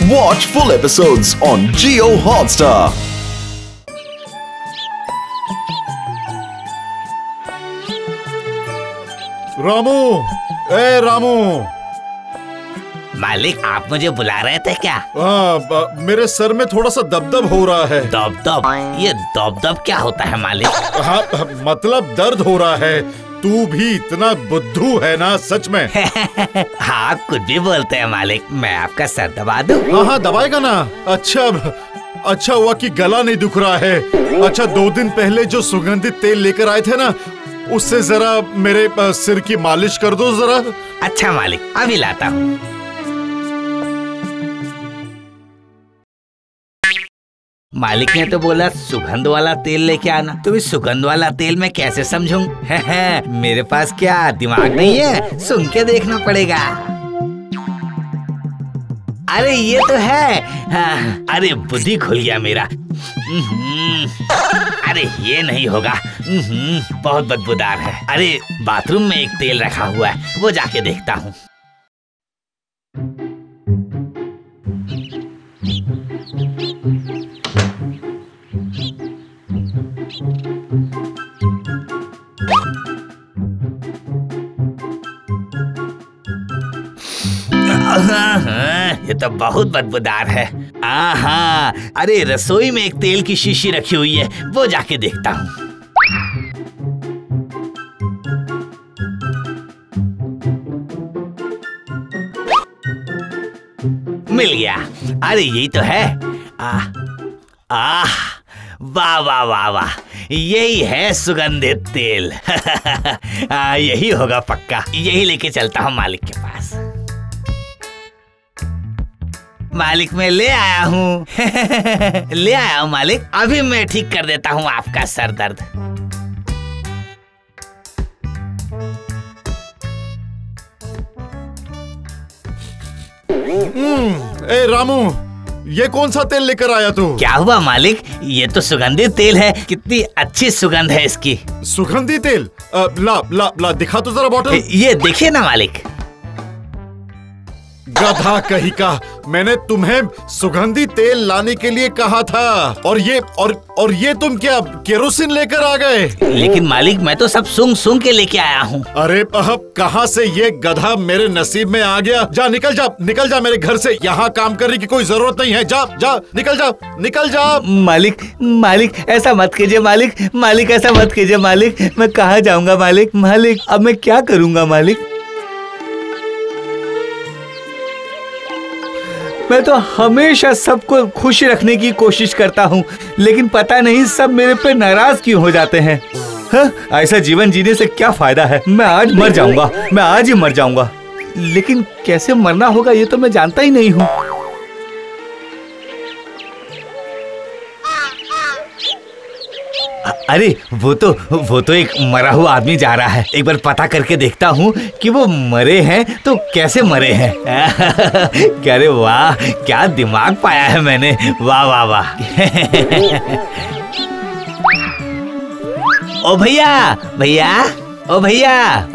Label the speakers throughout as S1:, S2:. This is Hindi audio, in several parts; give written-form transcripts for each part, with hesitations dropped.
S1: Watch full episodes on Jio Hotstar.
S2: Ramu, ए रामू।
S3: मालिक, आप मुझे बुला रहे थे क्या?
S2: मेरे सर में थोड़ा सा दबदब हो रहा है।
S3: दबदब? ये दबदब क्या होता है मालिक?
S2: हाँ, मतलब दर्द हो रहा है। तू भी इतना बुद्धू है ना, सच में।
S3: हाँ, कुछ भी बोलते हैं मालिक। मैं आपका सर दबा दूं?
S2: हाँ, दबाएगा ना। अच्छा हुआ कि गला नहीं दुख रहा है। अच्छा, 2 दिन पहले जो सुगंधित तेल लेकर आए थे ना, उससे जरा मेरे सिर की मालिश कर दो जरा।
S3: अच्छा मालिक, अभी लाता हूँ। मालिक ने तो बोला सुगंध वाला तेल लेके आना, तो इस सुगंध वाला तेल मैं कैसे समझूं? मेरे पास क्या दिमाग नहीं है? सुन के देखना पड़ेगा। अरे ये तो है। हाँ, अरे बुद्धि खुल गया मेरा। अरे ये नहीं होगा। बहुत बदबूदार है। अरे बाथरूम में एक तेल रखा हुआ है, वो जाके देखता हूँ। ये तो बहुत बदबूदार है। अरे रसोई में एक तेल की शीशी रखी हुई है, वो जाके देखता हूँ। मिल गया। अरे यही तो है। वाह वाह वाह वाह, यही है सुगंधित तेल। यही होगा पक्का। यही लेके चलता हूँ मालिक के पास। मालिक, मैं ले आया हूँ। ले आया हूँ मालिक। अभी मैं ठीक कर देता हूँ आपका सर दर्द।
S2: ए रामू, ये कौन सा तेल लेकर आया तू?
S3: क्या हुआ मालिक? ये तो सुगंधित तेल है। कितनी अच्छी सुगंध है इसकी।
S2: सुगंधी तेल? ला ला ला, दिखा तो जरा बॉटल।
S3: ये देखिए ना मालिक।
S2: गधा कहीं का, मैंने तुम्हें सुगंधी तेल लाने के लिए कहा था, और ये तुम क्या केरोसिन लेकर आ गए?
S3: लेकिन मालिक, मैं तो सब सूंघ सूंघ के लेके आया हूँ।
S2: अरे अब कहाँ से ये गधा मेरे नसीब में आ गया? जा, निकल जा मेरे घर से। यहाँ काम करने की कोई जरूरत नहीं है। जा जा, निकल जा।
S3: मालिक ऐसा मत कीजिए मालिक ऐसा मत कीजिए मालिक। मैं कहाँ जाऊँगा मालिक? अब मैं क्या करूँगा मालिक? मैं तो हमेशा सबको खुश रखने की कोशिश करता हूँ, लेकिन पता नहीं सब मेरे पे नाराज क्यों हो जाते हैं। ऐसा जीवन जीने से क्या फायदा है? मैं आज ही मर जाऊंगा। लेकिन कैसे मरना होगा ये तो मैं जानता ही नहीं हूँ। अरे वो तो एक मरा हुआ आदमी जा रहा है। एक बार पता करके देखता हूँ कि वो मरे हैं तो कैसे मरे हैं। अरे वाह, क्या दिमाग पाया है मैंने। वाह वाह वाह। ओ भैया।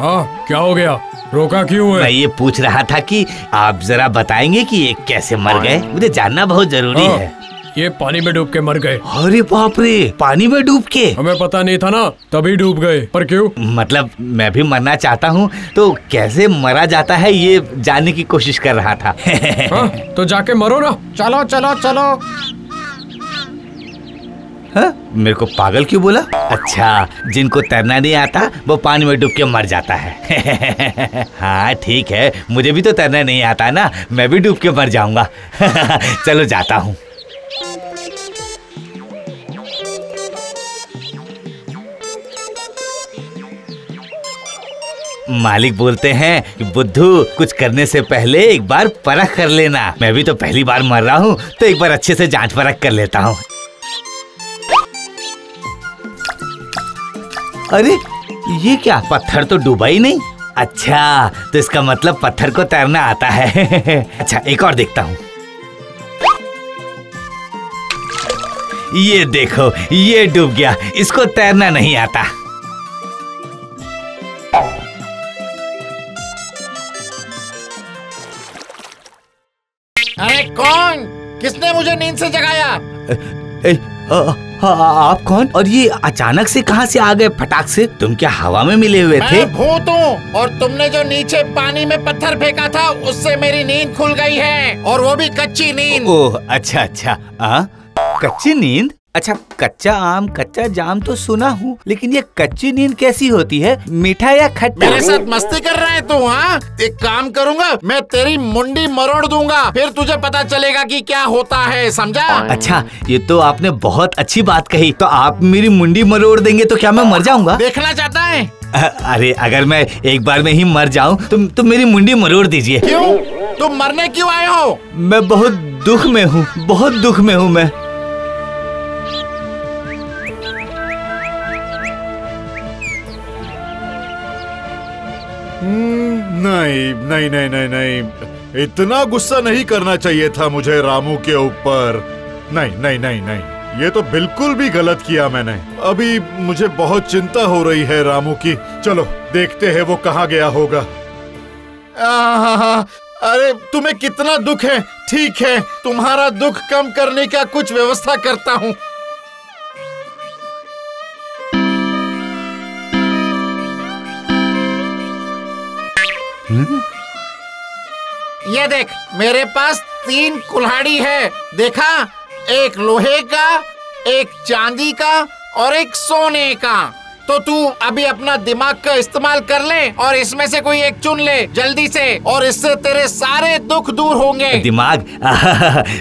S4: हाँ, क्या हो गया? रोका क्यों है?
S3: मैं ये पूछ रहा था कि आप जरा बताएंगे कि ये कैसे मर गए? मुझे जानना बहुत जरूरी है।
S4: ये पानी में डूब के मर गए।
S3: अरे बाप रे, पानी में डूब के?
S4: हमें पता नहीं था ना, तभी डूब गए। पर क्यों?
S3: मतलब मैं भी मरना चाहता हूँ, तो कैसे मरा जाता है ये जानने की कोशिश कर रहा था।
S4: हाँ, तो जाके मरो ना। चलो।
S3: हाँ? मेरे को पागल क्यों बोला? अच्छा, जिनको तैरना नहीं आता वो पानी में डूब के मर जाता है। हाँ ठीक है, मुझे भी तो तैरना नहीं आता ना, मैं भी डूब के मर जाऊंगा। चलो जाता हूँ। मालिक बोलते हैं कि बुद्धू, कुछ करने से पहले एक बार परख कर लेना। मैं भी तो पहली बार मर रहा हूँ, तो एक बार अच्छे से जांच परख कर लेता हूँ। अरे ये क्या, पत्थर तो डूबा ही नहीं। अच्छा, तो इसका मतलब पत्थर को तैरना आता है। अच्छा, एक और देखता हूँ। ये देखो, ये डूब गया, इसको तैरना नहीं आता।
S5: अरे कौन? किसने मुझे नींद से जगाया?
S3: आप कौन? और ये अचानक से कहाँ से आ गए फटाक से? तुम क्या हवा में मिले हुए थे?
S5: मैं भूत हूँ और तुमने जो नीचे पानी में पत्थर फेंका था उससे मेरी नींद खुल गई है, और वो भी कच्ची नींद।
S3: ओह अच्छा अच्छा, कच्ची नींद? अच्छा, कच्चा आम कच्चा जाम तो सुना हूँ, लेकिन ये कच्ची नींद कैसी होती है? मीठा या खट्टा?
S5: मेरे साथ मस्ती कर रहा है तू? हाँ, एक काम करूँगा, मैं तेरी मुंडी मरोड़ दूंगा, फिर तुझे पता चलेगा कि क्या होता है, समझा? अच्छा,
S3: ये तो आपने बहुत अच्छी बात कही। तो आप मेरी मुंडी मरोड़ देंगे तो क्या मैं मर जाऊंगा?
S5: देखना चाहता है?
S3: अरे अगर मैं एक बार में ही मर जाऊं तो मेरी मुंडी मरोड़ दीजिए।
S5: क्यों? तुम मरने क्यों आए हो?
S3: मैं बहुत दुख में हूँ, बहुत दुख में हूँ मैं।
S2: नहीं नहीं नहीं नहीं नहीं, इतना गुस्सा नहीं करना चाहिए था मुझे रामू के ऊपर। नहीं नहीं नहीं नहीं, ये तो बिल्कुल भी गलत किया मैंने। अभी मुझे बहुत चिंता हो रही है रामू की। चलो देखते हैं वो कहाँ गया होगा। अरे तुम्हें कितना दुख है? ठीक है, तुम्हारा दुख कम करने का कुछ व्यवस्था करता हूँ। ये देख, मेरे पास 3 कुल्हाड़ी है। देखा? एक लोहे का, एक चांदी का और एक सोने का। तो तू अभी अपना दिमाग का इस्तेमाल कर ले और इसमें से कोई एक चुन ले जल्दी से, और इससे तेरे सारे दुख दूर होंगे।
S3: दिमाग?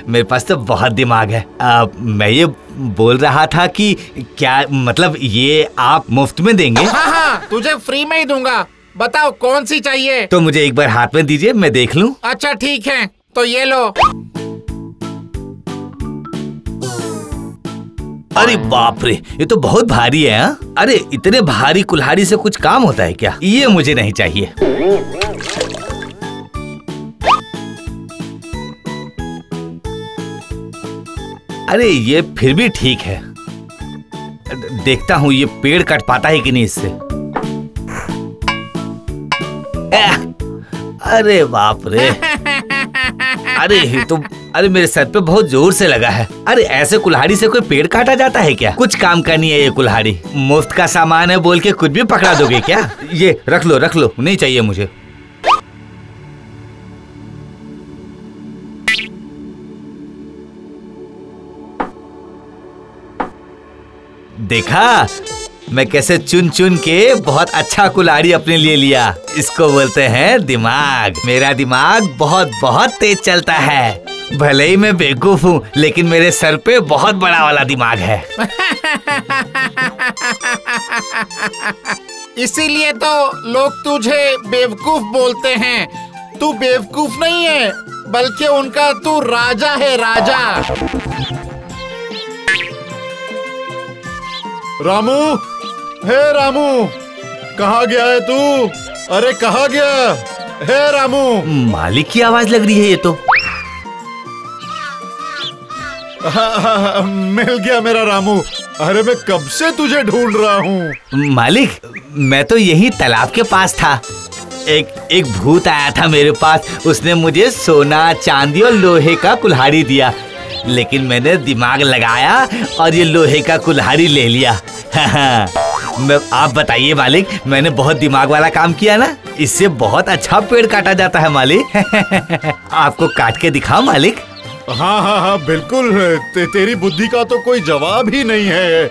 S3: मेरे पास तो बहुत दिमाग है। मैं ये बोल रहा था कि क्या मतलब ये आप मुफ्त में देंगे?
S5: हाँ, तुझे फ्री में ही दूंगा। बताओ कौन सी चाहिए?
S3: तो मुझे एक बार हाथ में दीजिए, मैं देख लूं।
S5: अच्छा ठीक है, तो ये लो।
S3: अरे बाप रे, ये तो बहुत भारी है। हाँ? अरे इतने भारी कुल्हाड़ी से कुछ काम होता है क्या? ये मुझे नहीं चाहिए। अरे ये फिर भी ठीक है। देखता हूँ ये पेड़ कट पाता है कि नहीं इससे। अरे बाप रे, अरे मेरे सर पे बहुत जोर से लगा है। अरे ऐसे कुल्हाड़ी से कोई पेड़ काटा जाता है क्या? कुछ काम का नहीं है ये कुल्हाड़ी। मुफ्त का सामान है बोल के कुछ भी पकड़ा दोगे क्या? ये रख लो, नहीं चाहिए मुझे। देखा मैं कैसे चुन चुन के बहुत अच्छा कुल्हाड़ी अपने लिए लिया। इसको बोलते हैं दिमाग। मेरा दिमाग बहुत बहुत तेज चलता है। भले ही मैं बेवकूफ हूँ, लेकिन मेरे सर पे बहुत बड़ा वाला दिमाग है।
S5: इसीलिए तो लोग तुझे बेवकूफ बोलते हैं। तू बेवकूफ नहीं है, बल्कि उनका तू राजा है, राजा।
S2: रामू, हे रामू, कहाँ गया है तू? अरे कहाँ गया? हे रामू।
S3: मालिक की आवाज लग रही है ये तो।
S2: मिल गया मेरा रामू। अरे मैं कब से तुझे ढूंढ रहा हूँ।
S3: मालिक, मैं तो यही तालाब के पास था। एक भूत आया था मेरे पास। उसने मुझे सोना, चांदी और लोहे का कुल्हाड़ी दिया, लेकिन मैंने दिमाग लगाया और ये लोहे का कुल्हाड़ी ले लिया। आप बताइए मालिक, मैंने बहुत दिमाग वाला काम किया ना? इससे बहुत अच्छा पेड़ काटा जाता है मालिक। आपको काट के दिखाओ मालिक।
S2: हाँ, बिल्कुल। तेरी बुद्धि का तो कोई जवाब ही नहीं है।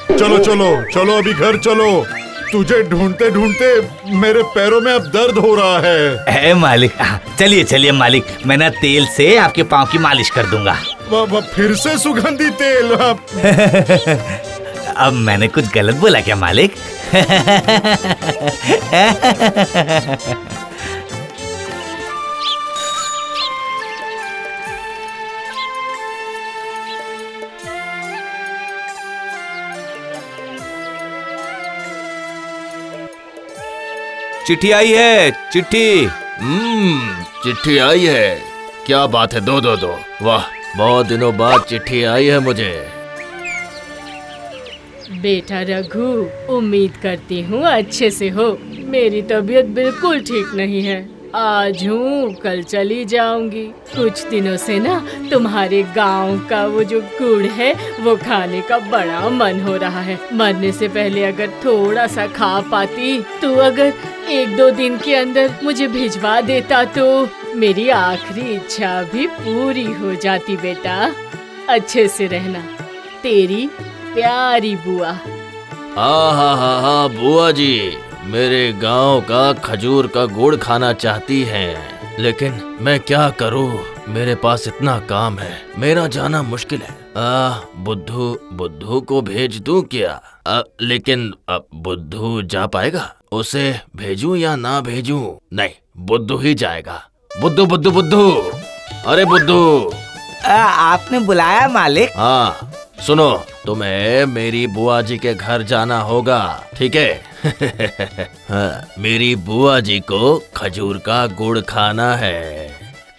S2: चलो अभी घर चलो। तुझे ढूंढते ढूंढते मेरे पैरों में अब दर्द हो रहा है।
S3: मालिक, चलिए मालिक, मैं ना तेल से आपके पाँव की मालिश कर दूंगा।
S2: फिर से सुगंधी तेल?
S3: अब मैंने कुछ गलत बोला क्या मालिक? चिट्ठी आई है, चिट्ठी।
S6: चिट्ठी आई है? क्या बात है, दो। वाह, बहुत दिनों बाद चिट्ठी आई है मुझे।
S7: बेटा रघु, उम्मीद करती हूँ अच्छे से हो। मेरी तबीयत बिल्कुल ठीक नहीं है। आज हूँ कल चली जाऊंगी। कुछ दिनों से ना तुम्हारे गांव का वो जो गुड़ है वो खाने का बड़ा मन हो रहा है। मरने से पहले अगर थोड़ा सा खा पाती, तू अगर 1-2 दिन के अंदर मुझे भिजवा देता तो मेरी आखिरी इच्छा भी पूरी हो जाती बेटा। अच्छे से रहना, तेरी प्यारी बुआ।
S6: हाँ बुआ जी, मेरे गांव का खजूर का गुड़ खाना चाहती हैं, लेकिन मैं क्या करूं, मेरे पास इतना काम है, मेरा जाना मुश्किल है। बुद्धू को भेज दूं क्या? लेकिन बुद्धू जा पाएगा? उसे भेजूं या ना भेजूं? नहीं, बुद्धू ही जाएगा। बुद्धू, अरे बुद्धू।
S3: आपने बुलाया मालिक?
S6: हाँ सुनो, तुम्हें मेरी बुआ जी के घर जाना होगा, ठीक है? हाँ, मेरी बुआ जी को खजूर का गुड़ खाना है।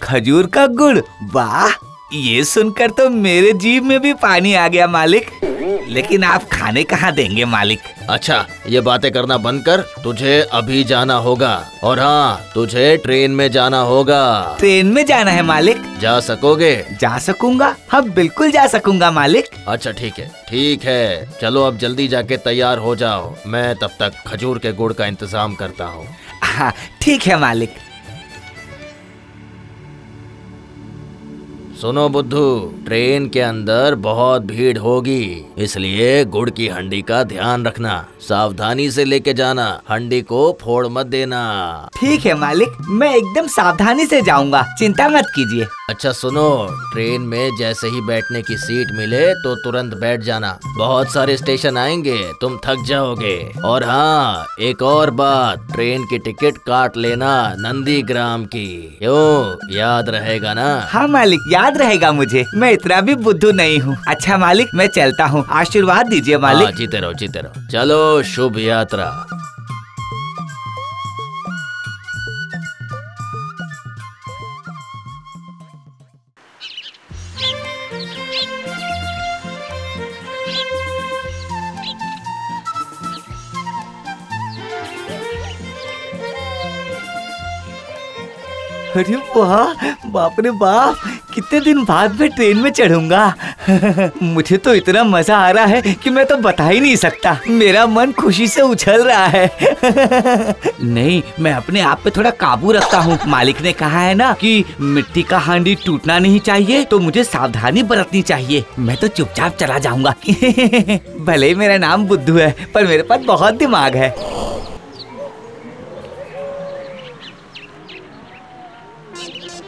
S3: खजूर का गुड़? वाह, ये सुनकर तो मेरे जीभ में भी पानी आ गया मालिक। लेकिन आप खाने कहाँ देंगे मालिक?
S6: अच्छा, ये बातें करना बंद कर, तुझे अभी जाना होगा। और हाँ, तुझे ट्रेन में जाना होगा।
S3: ट्रेन में जाना है मालिक?
S6: जा सकोगे?
S3: जा सकूंगा, हाँ बिल्कुल जा सकूंगा मालिक।
S6: अच्छा ठीक है, चलो अब जल्दी जाके तैयार हो जाओ, मैं तब तक खजूर के गुड़ का इंतजाम करता हूँ।
S3: हाँ ठीक है मालिक।
S6: सुनो बुद्धू, ट्रेन के अंदर बहुत भीड़ होगी, इसलिए गुड़ की हंडी का ध्यान रखना, सावधानी से लेके जाना, हंडी को फोड़ मत देना।
S3: ठीक है मालिक, मैं एकदम सावधानी से जाऊंगा, चिंता मत कीजिए।
S6: अच्छा सुनो, ट्रेन में जैसे ही बैठने की सीट मिले तो तुरंत बैठ जाना, बहुत सारे स्टेशन आएंगे, तुम थक जाओगे। और हाँ, एक और बात, ट्रेन की टिकट काट लेना नंदीग्राम की, क्यों, याद रहेगा ना?
S3: हाँ मालिक, याद रहेगा मुझे, मैं इतना भी बुद्धू नहीं हूँ। अच्छा मालिक, मैं चलता हूँ, आशीर्वाद दीजिए मालिक।
S6: जीते रहो। चलो, शुभ यात्रा।
S3: अरे वाह, बाप रे बाप, कितने दिन बाद मैं ट्रेन में चढ़ूंगा। मुझे तो इतना मजा आ रहा है कि मैं तो बता ही नहीं सकता, मेरा मन खुशी से उछल रहा है। नहीं, मैं अपने आप पे थोड़ा काबू रखता हूँ। मालिक ने कहा है ना कि मिट्टी का हांडी टूटना नहीं चाहिए, तो मुझे सावधानी बरतनी चाहिए। मैं तो चुपचाप चला जाऊंगा। भले ही मेरा नाम बुद्धू है, पर मेरे पास बहुत दिमाग है।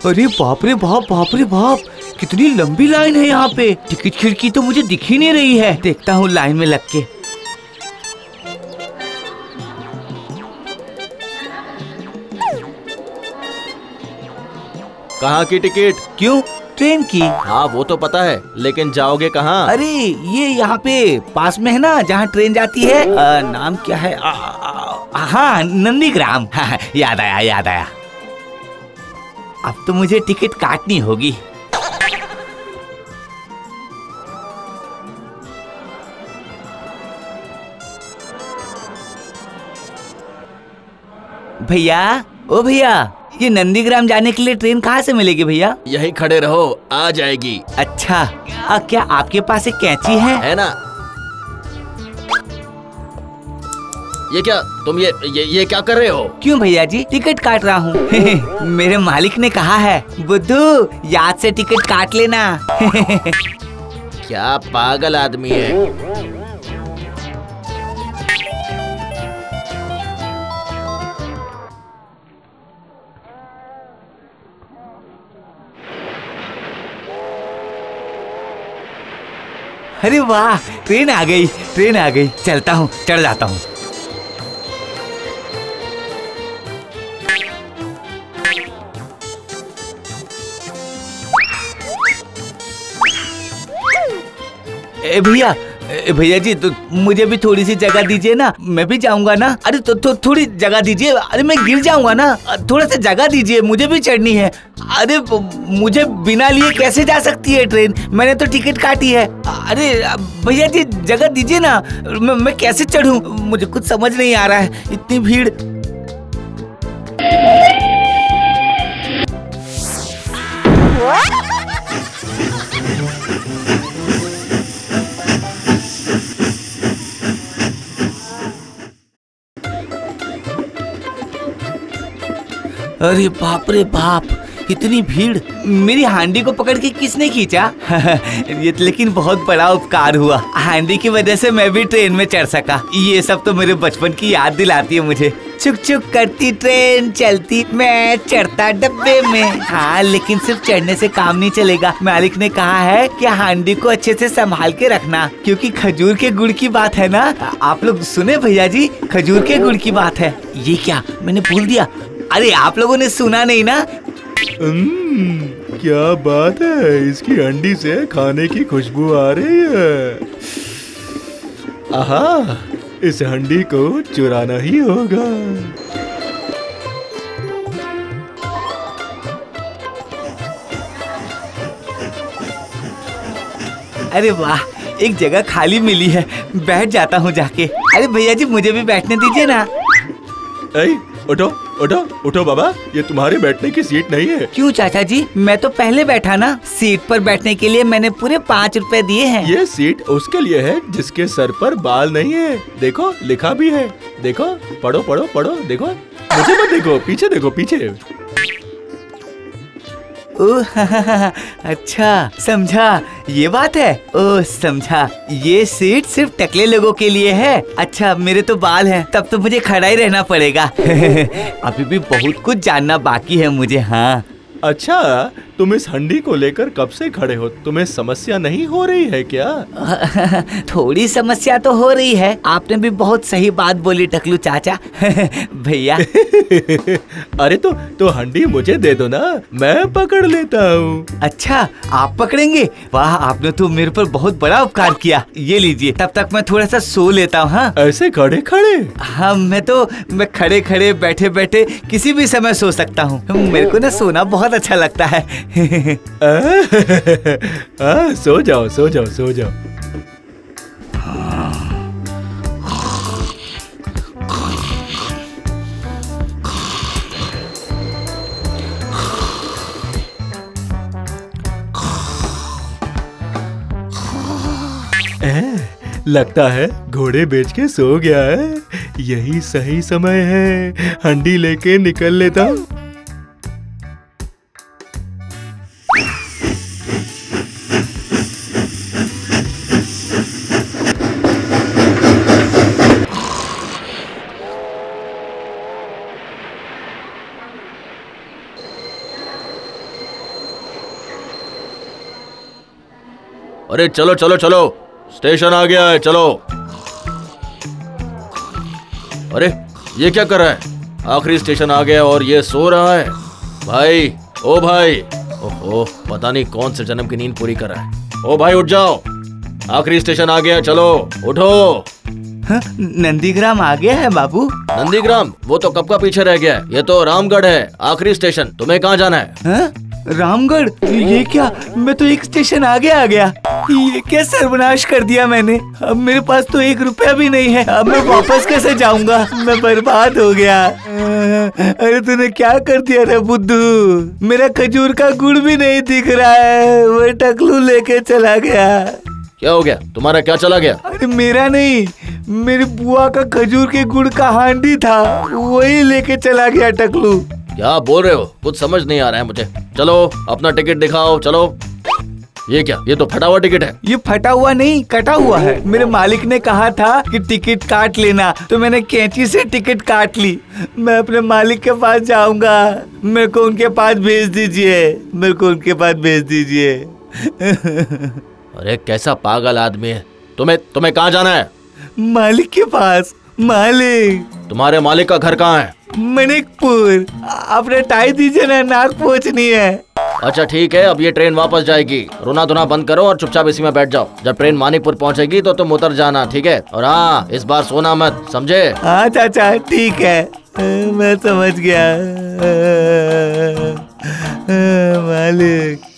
S3: अरे बाप रे बाप, बाप रे बाप, कितनी लंबी लाइन है यहाँ पे। टिकट खिड़की तो मुझे दिख ही नहीं रही है। देखता हूँ लाइन में लग के।
S6: कहाँ की टिकट?
S3: क्यों? ट्रेन की।
S6: हाँ वो तो पता है, लेकिन जाओगे कहाँ?
S3: अरे ये यहाँ पे पास में है ना, जहाँ ट्रेन जाती है। नाम क्या है? हाँ, नंदीग्राम। हाँ, याद आया। अब तो मुझे टिकट काटनी होगी। भैया, ओ भैया, ये नंदीग्राम जाने के लिए ट्रेन कहाँ से मिलेगी भैया?
S6: यहीं खड़े रहो, आ जाएगी।
S3: अच्छा, क्या आपके पास एक कैंची है
S6: ना? ये क्या, तुम ये क्या कर रहे हो?
S3: क्यों भैया जी, टिकट काट रहा हूँ। मेरे मालिक ने कहा है, बुद्धू याद से टिकट काट लेना।
S6: क्या पागल आदमी है।
S3: अरे वाह, ट्रेन आ गई। चलता हूँ, चढ़ जाता हूँ। भैया जी, तो मुझे भी थोड़ी सी जगह दीजिए ना, मैं भी जाऊंगा ना। अरे तो थोड़ी जगह दीजिए। अरे मैं गिर जाऊंगा ना, थोड़ा सा जगह दीजिए, मुझे भी चढ़नी है। अरे मुझे बिना लिए कैसे जा सकती है ट्रेन? मैंने तो टिकट काटी है। अरे भैया जी, जगह दीजिए ना, मैं कैसे चढ़ूं? मुझे कुछ समझ नहीं आ रहा है, इतनी भीड़। अरे बाप रे बाप, इतनी भीड़। मेरी हांडी को पकड़ के किसने खींचा? ये लेकिन बहुत बड़ा उपकार हुआ। हांडी की वजह से मैं भी ट्रेन में चढ़ सका। ये सब तो मेरे बचपन की याद दिलाती है मुझे। चुक चुक करती ट्रेन चलती, मैं चढ़ता डब्बे में। हाँ, लेकिन सिर्फ चढ़ने से काम नहीं चलेगा। मालिक ने कहा है कि हांडी को अच्छे से संभाल के रखना, क्योंकि खजूर के गुड़ की बात है ना। आप लोग सुने भैया जी, खजूर के गुड़ की बात है। ये क्या, मैंने बोल दिया? अरे आप लोगों ने सुना नहीं ना?
S8: क्या बात है, इसकी हंडी से खाने की खुशबू आ रही है। आहा, इस हंडी को चुराना ही होगा।
S3: अरे वाह, एक जगह खाली मिली है, बैठ जाता हूँ जाके। अरे भैया जी, मुझे भी बैठने दीजिए ना।
S8: उठो उठो उठो बाबा, ये तुम्हारे बैठने की सीट नहीं है।
S3: क्यों चाचा जी, मैं तो पहले बैठा ना। सीट पर बैठने के लिए मैंने पूरे 5 रुपए दिए हैं।
S8: ये सीट उसके लिए है जिसके सर पर बाल नहीं है। देखो, लिखा भी है। देखो, पढ़ो पढ़ो पढ़ो। देखो, मुझे मत देखो, पीछे देखो, पीछे।
S3: ओह, अच्छा समझा, ये बात है। ओह समझा, ये सीट सिर्फ टकले लोगों के लिए है। अच्छा, मेरे तो बाल हैं, तब तो मुझे खड़ा ही रहना पड़ेगा। अभी भी बहुत कुछ जानना बाकी है मुझे। हाँ,
S8: अच्छा, तुम इस हंडी को लेकर कब से खड़े हो? तुम्हें समस्या नहीं हो रही है क्या?
S3: थोड़ी समस्या तो हो रही है। आपने भी बहुत सही बात बोली टकलू चाचा। भैया।
S8: अरे तो हंडी मुझे दे दो ना, मैं पकड़ लेता हूँ।
S3: अच्छा, आप पकड़ेंगे? वाह, आपने तो मेरे पर बहुत बड़ा उपकार किया। ये लीजिए, तब तक मैं थोड़ा सा सो लेता हूँ। हाँ,
S8: ऐसे खड़े खड़े?
S3: हाँ, मैं खड़े खड़े बैठे बैठे किसी भी समय सो सकता हूँ। मेरे को ना सोना बहुत अच्छा लगता है।
S8: सो जाओ सो जाओ सो जाओ। लगता है घोड़े बेच के सो गया है। यही सही समय है, हंडी लेके निकल लेता हूँ।
S6: अरे चलो चलो चलो, स्टेशन आ गया है, चलो। अरे ये क्या कर रहा है? आखिरी स्टेशन आ गया और ये सो रहा है। भाई, ओ भाई, ओहो, पता नहीं कौन से जन्म की नींद पूरी कर रहा है। ओ भाई उठ जाओ, आखिरी स्टेशन आ गया, चलो उठो।
S3: हाँ, नंदीग्राम आ गया है बाबू।
S6: नंदीग्राम वो तो कब का पीछे रह गया है। ये तो रामगढ़ है आखिरी स्टेशन। तुम्हें कहाँ जाना है?
S3: हाँ? रामगढ़? ये क्या, मैं तो एक स्टेशन आगे आ गया। ये क्या सर्वनाश कर दिया मैंने। अब मेरे पास तो 1 रुपया भी नहीं है। अब मैं वापस कैसे जाऊंगा? मैं बर्बाद हो गया। अरे तूने क्या कर दिया रे बुद्धू? मेरा खजूर का गुड़ भी नहीं दिख रहा है, वो टकलू लेके चला गया।
S6: क्या हो गया? तुम्हारा क्या चला गया?
S3: अरे मेरा नहीं, मेरी बुआ का खजूर के गुड़ का हांडी था, वही लेके चला गया टकलू।
S6: क्या बोल रहे हो? कुछ समझ नहीं आ रहा है मुझे। चलो अपना टिकट दिखाओ, चलो। ये क्या? ये तो फटा हुआ टिकट है।
S3: ये फटा हुआ नहीं, कटा हुआ है। मेरे मालिक ने कहा था कि टिकट काट लेना, तो मैंने कैंची से टिकट काट ली। मैं अपने मालिक के पास जाऊंगा, मेरे को उनके पास भेज दीजिए, मेरे को उनके पास भेज दीजिए।
S6: अरे कैसा पागल आदमी है। तुम्हें कहाँ जाना है?
S3: मालिक के पास। मालिक?
S6: तुम्हारे मालिक का घर कहाँ है?
S3: मणिकपुर। अपने टाई दीजिए ना, नाक पोंछनी है।
S6: अच्छा ठीक है, अब ये ट्रेन वापस जाएगी। रोना धोना बंद करो और चुपचाप इसी में बैठ जाओ। जब ट्रेन मानिकपुर पहुंचेगी तो तुम उतर जाना, ठीक है? और हाँ, इस बार सोना मत, समझे?
S3: हाँ चाचा, ठीक है, मैं समझ गया। मालिक।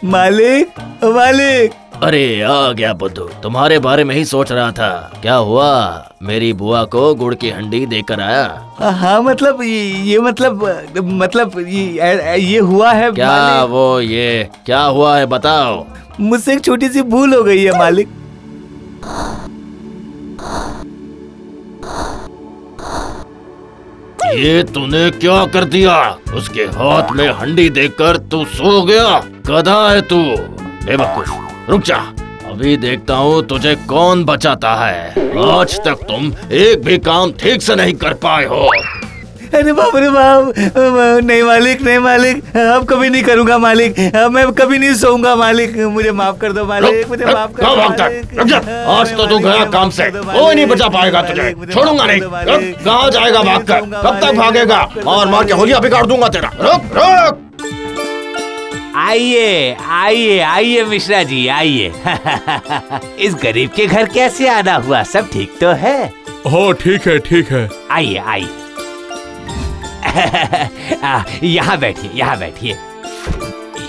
S3: मालिक, मालिक,
S6: अरे आ गया बुद्धू, तुम्हारे बारे में ही सोच रहा था। क्या हुआ, मेरी बुआ को गुड़ की हंडी देकर आया?
S3: हाँ मतलब ये हुआ है
S6: क्या
S3: मालिक।
S6: वो ये क्या हुआ है बताओ।
S3: मुझसे एक छोटी सी भूल हो गई है मालिक।
S6: ये तूने क्या कर दिया? उसके हाथ में हंडी देखकर तू सो गया? गधा है तू, बेवकूफ। रुक जा, अभी देखता हूँ तुझे कौन बचाता है। आज तक तुम एक भी काम ठीक से नहीं कर पाए हो।
S3: अरे बाप रे बाप, नहीं मालिक, नहीं मालिक, अब कभी नहीं करूँगा मालिक, मैं कभी नहीं सोऊंगा मालिक, मुझे माफ कर दो मालिक, मुझे माफ कर दो मालिक।
S6: आज तो तू गया काम से, कोई नहीं बचा पाएगा तुझे, छोड़ूंगा नहीं। कहाँ जाएगा भागकर, कब तक भागेगा? मार के होलिया बिगाड़ दूंगा तेरा। रुक रुक।
S3: आइए आइए आइए मिश्रा जी, आइए। इस गरीब के घर कैसे आना हुआ? सब ठीक तो है?
S4: हाँ ठीक है, ठीक है।
S3: आइए आइए। यहाँ बैठिए, यहाँ बैठिए,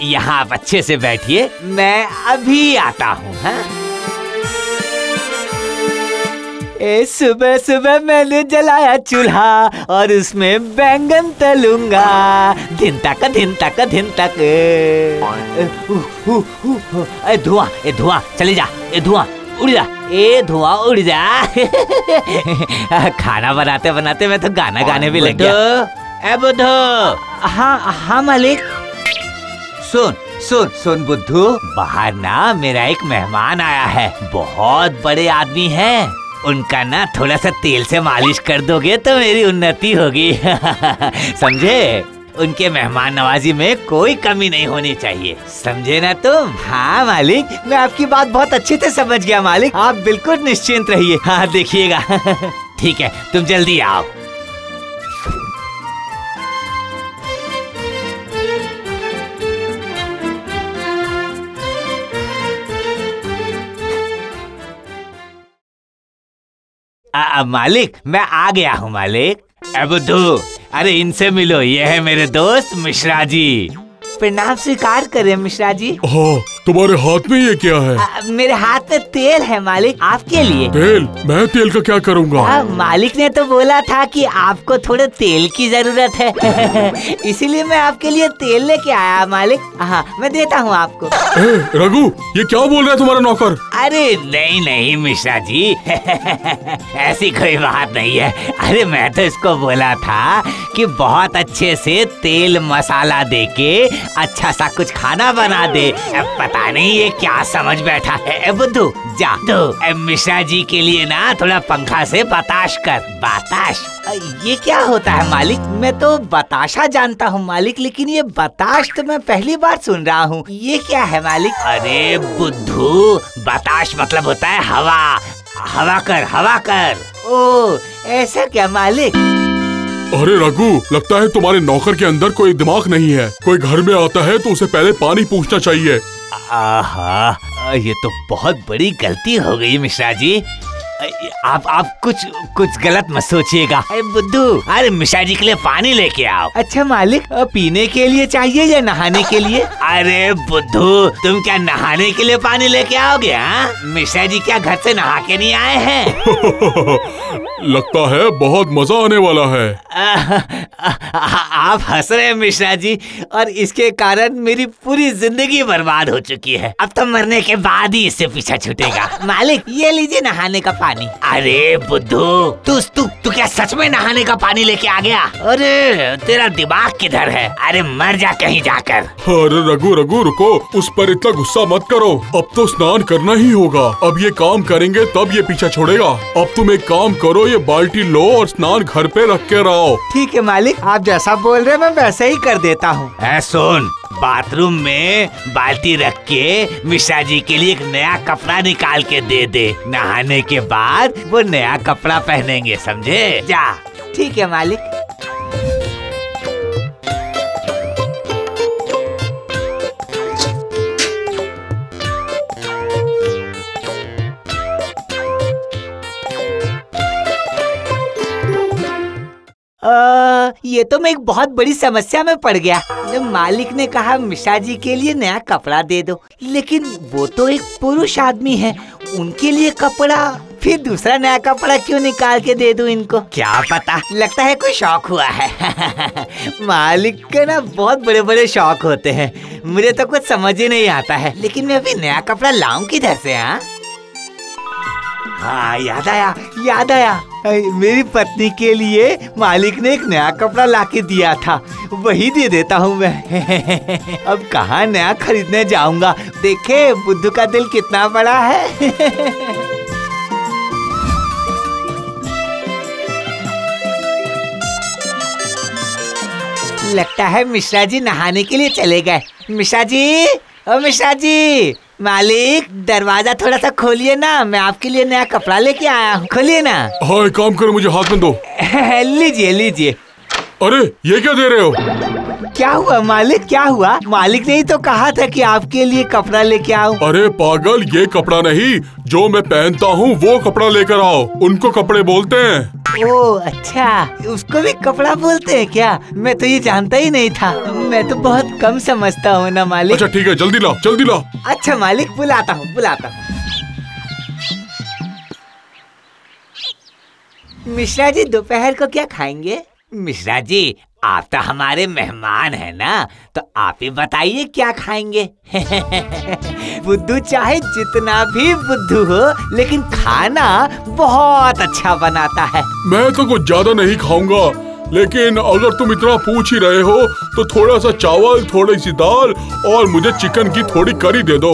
S3: यहाँ आप अच्छे से बैठिए, मैं अभी आता हूँ। सुबह सुबह मैंने जलाया चूल्हा और उसमें बैंगन तलूंगा, दिन तक धुआं चले जा, धुआं उड़ जा, धुआं उड़ जा। खाना बनाते बनाते मैं तो गाना गाने भी लग गया। बुद्धू। हाँ मालिक। सुन बुद्धू, बाहर ना मेरा एक मेहमान आया है, बहुत बड़े आदमी हैं। उनका ना थोड़ा सा तेल से मालिश कर दोगे तो मेरी उन्नति होगी। समझे? उनके मेहमान नवाजी में कोई कमी नहीं होनी चाहिए, समझे ना तुम? हाँ मालिक, मैं आपकी बात बहुत अच्छे से समझ गया मालिक, आप बिल्कुल निश्चिंत रहिए। हाँ देखिएगा। ठीक है, तुम जल्दी आओ। मालिक, मैं आ गया हूँ मालिक। बुद्धू, अरे इनसे मिलो, ये है मेरे दोस्त मिश्रा जी। प्रणाम स्वीकार करें मिश्रा जी।
S4: हाँ, तुम्हारे हाथ में ये क्या है?
S3: मेरे हाथ में तेल है मालिक, आपके लिए।
S4: तेल? मैं तेल का क्या करूँगा?
S3: मालिक ने तो बोला था कि आपको थोड़े तेल की जरूरत है। इसीलिए मैं आपके लिए तेल लेके आया मालिक। हाँ, मैं देता हूँ आपको।
S4: रघु, ये क्या बोल रहा है तुम्हारा नौकर?
S3: अरे नहीं मिश्रा जी, ऐसी कोई बात नहीं है। अरे मैं तो इसको बोला था कि बहुत अच्छे से तेल मसाला देके अच्छा सा कुछ खाना बना दे। पता नहीं ये क्या समझ बैठा है। बुद्धू, जा तो मिश्रा जी के लिए ना थोड़ा पंखा से बताश कर। बताश? ये क्या होता है मालिक? मैं तो बताशा जानता हूँ मालिक, लेकिन ये बताश तो मैं पहली बार सुन रहा हूँ। ये क्या है मालिक? अरे बुद्धू, बताश मतलब होता है हवा। हवा कर। ओ ऐसा क्या मालिक?
S4: अरे रघु, लगता है तुम्हारे नौकर के अंदर कोई दिमाग नहीं है। कोई घर में आता है तो उसे पहले पानी पूछना चाहिए।
S3: आहा, ये तो बहुत बड़ी गलती हो गई मिश्रा जी। आप कुछ गलत मत सोचिएगा। बुद्धू, अरे मिश्रा जी के लिए पानी लेके आओ। अच्छा मालिक, पीने के लिए चाहिए या नहाने के लिए? अरे बुद्धू, तुम क्या नहाने के लिए पानी लेके आओगे? हाँ, मिश्रा जी क्या घर से नहा के नहीं आए हैं?
S4: लगता है बहुत मजा आने वाला है।
S3: आप हंस रहे हैं मिश्रा जी, और इसके कारण मेरी पूरी जिंदगी बर्बाद हो चुकी है। अब तो मरने के बाद ही इससे पीछा छूटेगा। मालिक, ये लीजिए नहाने का पानी। अरे बुद्धू, तू क्या सच में नहाने का पानी लेके आ गया? अरे तेरा दिमाग किधर है? अरे मर जा कहीं जाकर।
S4: अरे रघु रुको, उस पर इतना गुस्सा मत करो। अब तो स्नान करना ही होगा। अब ये काम करेंगे तब ये पीछा छोड़ेगा। अब तुम एक काम करो, ये बाल्टी लो और स्नान घर पे रख के रहो। ठीक है मालिक, आप जैसा बोल रहे हैं मैं वैसा ही कर देता हूँ। सुन, बाथरूम में बाल्टी रख के मिश्रा जी के लिए एक नया कपड़ा निकाल के दे दे। नहाने के बाद वो नया कपड़ा पहनेंगे, समझे? जा। ठीक है मालिक।
S3: ये तो मैं एक बहुत बड़ी समस्या में पड़ गया। मालिक ने कहा मिश्रा जी के लिए नया कपड़ा दे दो, लेकिन वो तो एक पुरुष आदमी है, उनके लिए कपड़ा, फिर दूसरा नया कपड़ा क्यों निकाल के दे दूं इनको? क्या पता, लगता है कोई शौक हुआ है। मालिक के ना बहुत बड़े बड़े शौक होते हैं, मुझे तो कुछ समझ ही नहीं आता है। लेकिन मैं अभी नया कपड़ा लाऊं किधर से? हाँ, याद आया, मेरी पत्नी के लिए मालिक ने एक नया कपड़ा लाके दिया था, वही दे देता हूँ मैं। अब कहाँ नया खरीदने जाऊंगा? देखे बुद्धू का दिल कितना बड़ा है। लगता है मिश्रा जी नहाने के लिए चले गए। मिश्रा जी, ओ मिश्रा जी, मालिक दरवाजा थोड़ा सा खोलिए ना, मैं आपके लिए नया कपड़ा लेके आया हूँ, खोलिए ना।
S4: हाँ, एक काम करो, मुझे हाथ में दो।
S3: लीजिए।
S4: अरे ये क्या दे रहे हो?
S3: क्या हुआ मालिक, क्या हुआ? मालिक ने ही तो कहा था कि आपके लिए कपड़ा लेके आओ।
S4: अरे पागल, ये कपड़ा नहीं, जो मैं पहनता हूँ वो कपड़ा लेकर आओ, उनको कपड़े बोलते हैं।
S3: ओह अच्छा, उसको भी कपड़ा बोलते हैं क्या? मैं तो ये जानता ही नहीं था, मैं तो बहुत कम समझता हूँ ना मालिक।
S4: अच्छा ठीक है, जल्दी ला।
S3: अच्छा मालिक, बुलाता हूँ। मिश्रा जी दोपहर को क्या खाएंगे? मिश्रा जी, आप तो हमारे मेहमान हैं ना, तो आप ही बताइए क्या खाएंगे। बुद्धू चाहे जितना भी बुद्धू हो, लेकिन खाना बहुत अच्छा बनाता है।
S4: मैं तो कुछ ज्यादा नहीं खाऊंगा, लेकिन अगर तुम इतना पूछ ही रहे हो तो थोड़ा सा चावल, थोड़ी सी दाल और मुझे चिकन की थोड़ी करी दे दो।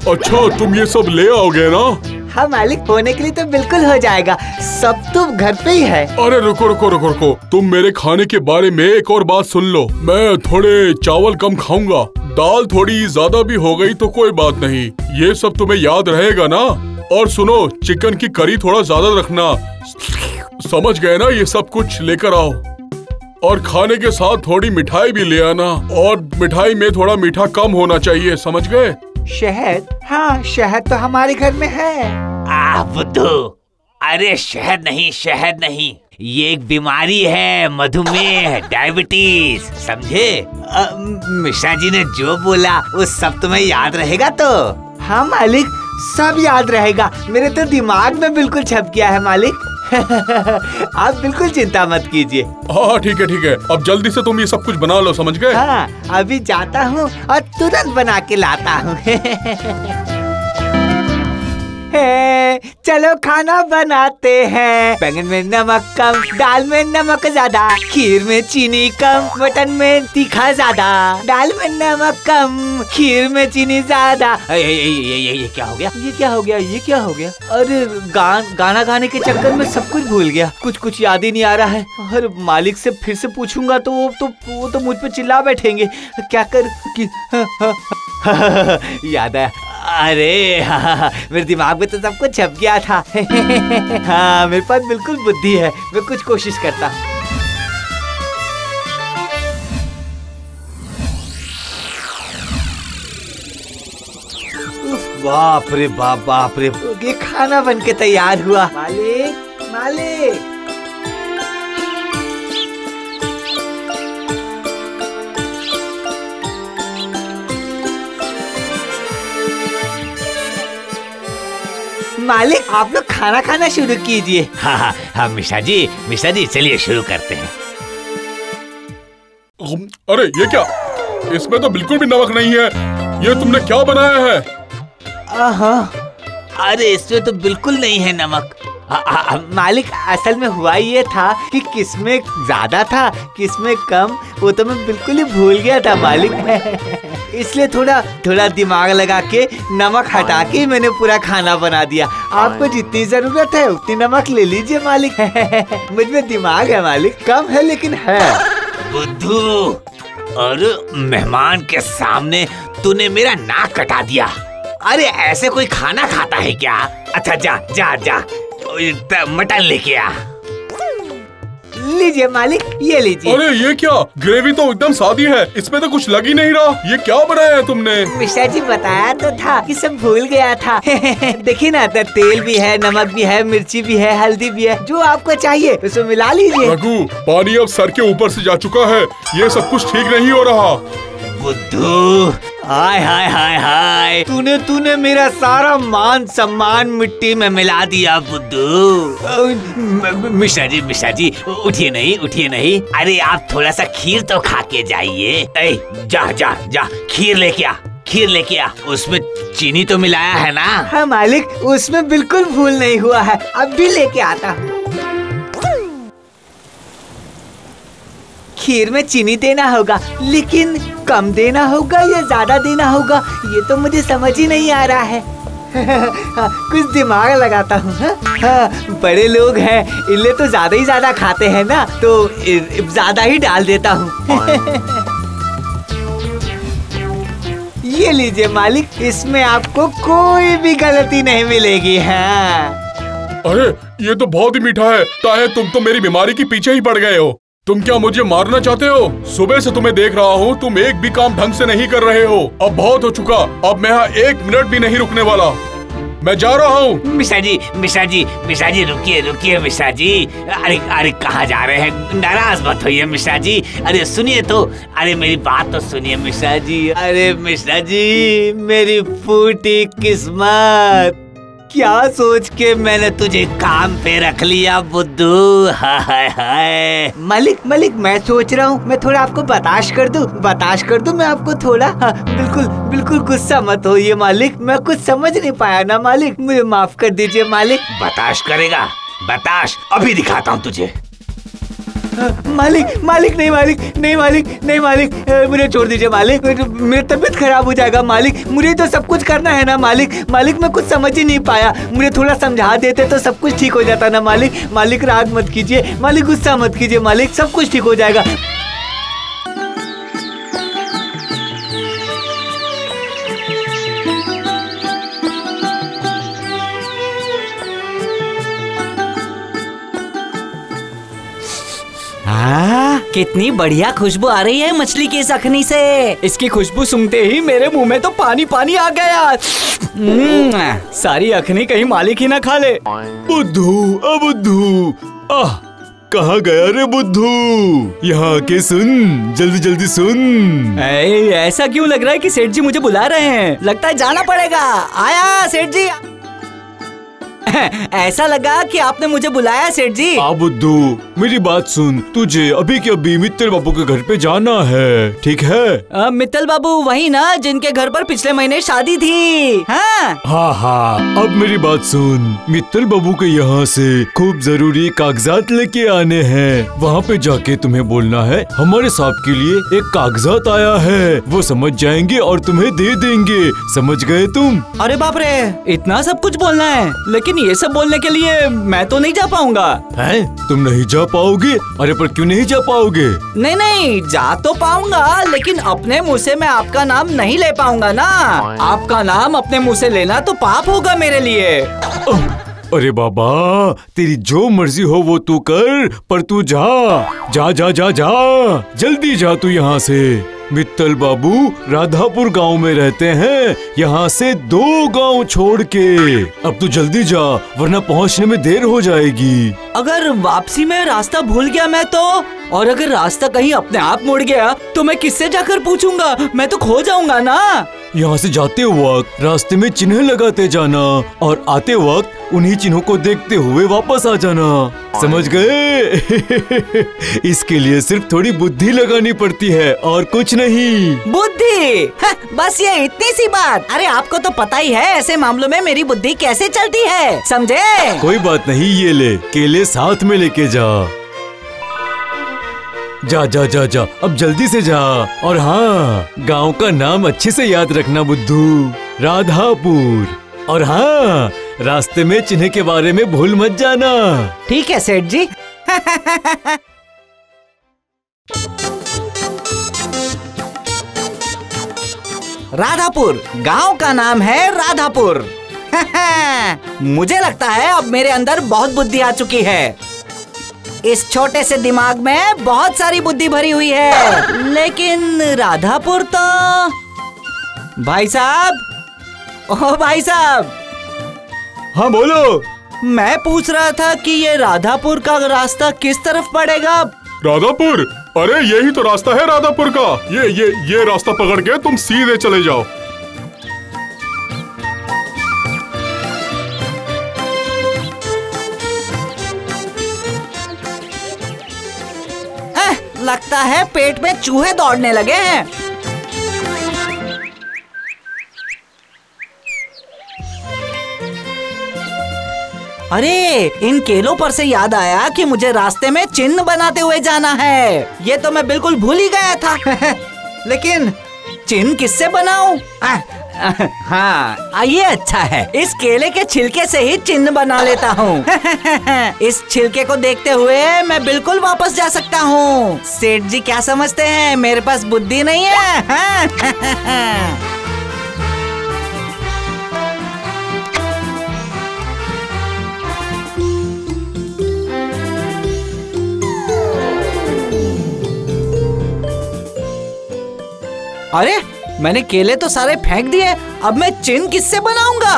S4: अच्छा, तुम ये सब ले आओगे ना?
S3: हाँ मालिक, होने के लिए तो बिल्कुल हो जाएगा, सब तो घर पे ही है।
S4: अरे रुको, तुम मेरे खाने के बारे में एक और बात सुन लो। मैं थोड़े चावल कम खाऊंगा, दाल थोड़ी ज्यादा भी हो गई तो कोई बात नहीं, ये सब तुम्हें याद रहेगा ना? और सुनो, चिकन की करी थोड़ा ज्यादा रखना, समझ गए ना? ये सब कुछ लेकर आओ, और खाने के साथ थोड़ी मिठाई भी ले आना, और मिठाई में थोड़ा मीठा कम होना चाहिए, समझ गए?
S3: शहद? हाँ, शहद तो हमारे घर में है। बुद्धू, अरे शहद नहीं, ये एक बीमारी है, मधुमेह, डायबिटीज, समझे? मिश्रा जी ने जो बोला वो सब तुम्हें याद रहेगा तो? हाँ मालिक, सब याद रहेगा, मेरे तो दिमाग में बिल्कुल छप गया है मालिक। आप बिल्कुल चिंता मत कीजिए।
S4: हाँ ठीक है, अब जल्दी से तुम ये सब कुछ बना लो, समझ गए?
S3: हाँ, अभी जाता हूँ और तुरंत बना के लाता हूँ। चलो खाना बनाते हैं। बैंगन में नमक कम, दाल में नमक ज्यादा, खीर में चीनी कम, मटन में तीखा ज्यादा, दाल में नमक कम, खीर में चीनी ज्यादा। ये क्या हो गया? अरे गाना गाने के चक्कर में सब कुछ भूल गया, कुछ याद ही नहीं आ रहा है। और मालिक से फिर से पूछूंगा तो वो तो मुझ पे चिल्ला बैठेंगे। क्या कर कि याद आया, अरे हाँ, मेरे दिमाग में तो सब कुछ छप गया था। हाँ, मेरे पास बिल्कुल बुद्धि है, मैं कुछ कोशिश करता हूँ। बाप रे बाप, ये खाना बन के तैयार हुआ। मालिक, मालिक, आप लोग खाना खाना शुरू कीजिए। हाँ मिश्रा जी चलिए शुरू करते हैं।
S4: अरे ये क्या, इसमें तो बिल्कुल भी नमक नहीं है, ये तुमने क्या बनाया है?
S3: अरे इसमें तो बिल्कुल नहीं है नमक। मालिक, असल में हुआ ये था कि किसमें ज्यादा था किसमें कम, वो तो मैं बिल्कुल ही भूल गया था मालिक। इसलिए थोड़ा दिमाग लगा के नमक हटा के मैंने पूरा खाना बना दिया। आपको जितनी जरूरत है उतनी नमक ले लीजिए मालिक। मुझ में दिमाग है मालिक, कम है लेकिन है। बुद्धू, और मेहमान के सामने तूने मेरा नाक कटा दिया। अरे ऐसे कोई खाना खाता है क्या? अच्छा जा मटन लेके आ। लीजिए मालिक, ये लीजिए।
S4: अरे ये क्या, ग्रेवी तो एकदम सादी है, इसमें तो कुछ लग ही नहीं रहा। ये क्या बनाया है तुमने?
S3: मिश्रा जी बताया तो था कि सब भूल गया था। देखिए ना, तो तेल भी है, नमक भी है, मिर्ची भी है, हल्दी भी है, जो आपको चाहिए उसको मिला लीजिए।
S4: रघु, पानी अब सर के ऊपर से जा चुका है, ये सब कुछ ठीक नहीं हो रहा।
S3: बुद्धू, हाय हाय हाय हाय, तूने मेरा सारा मान सम्मान मिट्टी में मिला दिया बुद्धू।
S9: मिश्रा जी उठिए नहीं। अरे आप थोड़ा सा खीर तो खा के जाइए। जा खीर लेके आ। उसमें चीनी तो मिलाया है ना?
S3: हाँ मालिक, उसमें बिल्कुल भूल नहीं हुआ है, अब भी लेके आता हूँ। खीर में चीनी देना होगा, लेकिन कम देना होगा या ज्यादा देना होगा, ये तो मुझे समझ ही नहीं आ रहा है। कुछ दिमाग लगाता हूँ। बड़े लोग हैं, इनले तो ज्यादा ही ज्यादा खाते हैं ना, तो ज्यादा ही डाल देता हूँ। ये लीजिए मालिक, इसमें आपको कोई भी गलती नहीं मिलेगी। हाँ।
S4: अरे ये तो बहुत ही मीठा है। ताहे तुम तो मेरी बीमारी के पीछे ही पड़ गए हो। तुम क्या मुझे मारना चाहते हो? सुबह से तुम्हें देख रहा हूँ, तुम एक भी काम ढंग से नहीं कर रहे हो। अब बहुत हो चुका, अब मैं यहाँ 1 मिनट भी नहीं रुकने वाला। मैं जा रहा हूँ।
S9: मिश्रा जी रुकिए मिश्रा जी। अरे कहाँ जा रहे हैं? नाराज मत होइए मिश्रा जी। अरे सुनिए तो, अरे मेरी बात तो सुनिए मिश्रा जी। अरे मिश्रा जी, मेरी फूटी किस्मत, क्या सोच के मैंने तुझे काम पे रख लिया बुद्धू। हाय।
S3: मालिक मैं सोच रहा हूँ, मैं थोड़ा आपको बर्दाश्त कर दूँ मैं आपको थोड़ा। हाँ, बिल्कुल गुस्सा मत होइए मालिक, मैं कुछ समझ नहीं पाया ना मालिक, मुझे माफ कर दीजिए मालिक।
S9: बर्दाश्त करेगा? बर्दाश्त अभी दिखाता हूँ तुझे।
S3: मालिक नहीं मालिक, मुझे छोड़ दीजिए मालिक, मेरी तबीयत खराब हो जाएगा मालिक। मुझे तो सब कुछ करना है ना मालिक, मैं कुछ समझ ही नहीं पाया, मुझे थोड़ा समझा देते तो सब कुछ ठीक हो जाता ना मालिक। राग मत कीजिए मालिक, गुस्सा मत कीजिए मालिक, सब कुछ ठीक हो जाएगा।
S10: कितनी बढ़िया खुशबू आ रही है मछली की सखनी से।
S11: इसकी खुशबू सूंघते ही मेरे मुंह में तो पानी आ गया। सारी अखनी कहीं मालिक ही ना खा ले।
S8: बुद्धू, कहाँ गया रे बुद्धू? यहाँ के सुन, जल्दी सुन।
S11: ऐसा क्यों लग रहा है कि सेठ जी मुझे बुला रहे हैं? लगता है जाना पड़ेगा। आया सेठ जी। ऐसा लगा कि आपने मुझे बुलाया सेठ जी।
S8: बुद्धू, मेरी बात सुन, तुझे अभी के अभी मित्तल बाबू के घर पे जाना है, ठीक है?
S10: मित्तल बाबू वही ना जिनके घर पर पिछले महीने शादी थी।
S8: हाँ, अब मेरी बात सुन, मित्तल बाबू के यहाँ से खूब जरूरी कागजात लेके आने हैं। वहाँ पे जाके तुम्हें बोलना है, हमारे साहब के लिए एक कागजात आया है, वो समझ जाएंगे और तुम्हें दे देंगे। समझ गए तुम?
S11: अरे बाप रे, इतना सब कुछ बोलना है? लेकिन ये सब बोलने के लिए मैं तो नहीं जा पाऊंगा।
S8: हैं? तुम नहीं जा पाओगे? अरे पर क्यों नहीं जा पाओगे?
S10: नहीं, जा तो पाऊंगा, लेकिन अपने मुँह से मैं आपका नाम नहीं ले पाऊंगा ना।
S11: आपका नाम अपने मुँह से लेना तो पाप होगा मेरे लिए।
S8: अरे बाबा, तेरी जो मर्जी हो वो तू कर, पर तू जा, जल्दी जा तू यहाँ से। मित्तल बाबू राधापुर गांव में रहते हैं, यहाँ से 2 गांव छोड़ के। अब तू जल्दी जा, वरना पहुँचने में देर हो जाएगी।
S10: अगर वापसी में रास्ता भूल गया मैं तो, और अगर रास्ता कहीं अपने आप मुड़ गया तो मैं किससे जाकर पूछूंगा? मैं तो खो जाऊंगा ना।
S8: यहाँ से जाते वक्त रास्ते में चिन्ह लगाते जाना और आते वक्त उन्हीं चिन्हों को देखते हुए वापस आ जाना। समझ गए? इसके लिए सिर्फ थोड़ी बुद्धि लगानी पड़ती है और कुछ नहीं।
S10: बुद्धि? बस ये इतनी सी बात। अरे आपको तो पता ही है ऐसे मामलों में मेरी बुद्धि कैसे चलती है, समझे?
S8: कोई बात नहीं, ये ले केले साथ में लेके जा। जा, अब जल्दी से जा। और हाँ, गांव का नाम अच्छे से याद रखना बुद्धू, राधापुर। और हाँ, रास्ते में चिन्ह के बारे में भूल मत जाना।
S10: ठीक है सेठ जी। राधापुर, गांव का नाम है राधापुर। मुझे लगता है अब मेरे अंदर बहुत बुद्धि आ चुकी है। इस छोटे से दिमाग में बहुत सारी बुद्धि भरी हुई है। लेकिन राधापुर तो भाई साहब, ओ भाई साहब।
S8: हाँ बोलो।
S10: मैं पूछ रहा था कि ये राधापुर का रास्ता किस तरफ पड़ेगा?
S4: राधापुर? अरे यही तो रास्ता है राधापुर का। ये रास्ता पकड़ के तुम सीधे चले जाओ।
S10: लगता है पेट में चूहे दौड़ने लगे हैं। अरे इन केलों पर से याद आया कि मुझे रास्ते में चिन्ह बनाते हुए जाना है। ये तो मैं बिल्कुल भूल ही गया था। लेकिन चिन्ह किससे बनाऊं? हाँ ये अच्छा है, इस केले के छिलके से ही चिन्ह बना लेता हूँ। इस छिलके को देखते हुए मैं बिल्कुल वापस जा सकता हूँ। सेठ जी क्या समझते हैं, मेरे पास बुद्धि नहीं है? अरे मैंने केले तो सारे फेंक दिए, अब मैं चिन्ह किससे बनाऊंगा?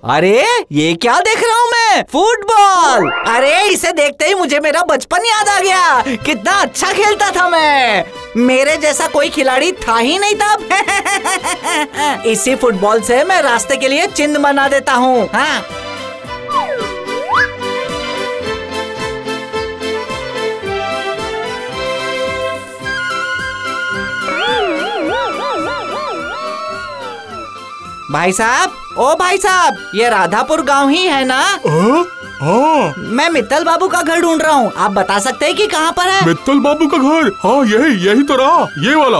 S10: अरे ये क्या देख रहा हूँ मैं? फुटबॉल! अरे इसे देखते ही मुझे मेरा बचपन याद आ गया। कितना अच्छा खेलता था मैं। मेरे जैसा कोई खिलाड़ी था ही नहीं तब। इसी फुटबॉल से मैं रास्ते के लिए चिन्ह बना देता हूँ। हाँ भाई साहब, ओ भाई साहब, ये राधापुर गांव ही है ना?
S4: हाँ।
S10: मैं मित्तल बाबू का घर ढूंढ रहा हूँ, आप बता सकते हैं कि कहाँ पर है?
S4: मित्तल बाबू का घर? हाँ यही तो रहा, ये वाला।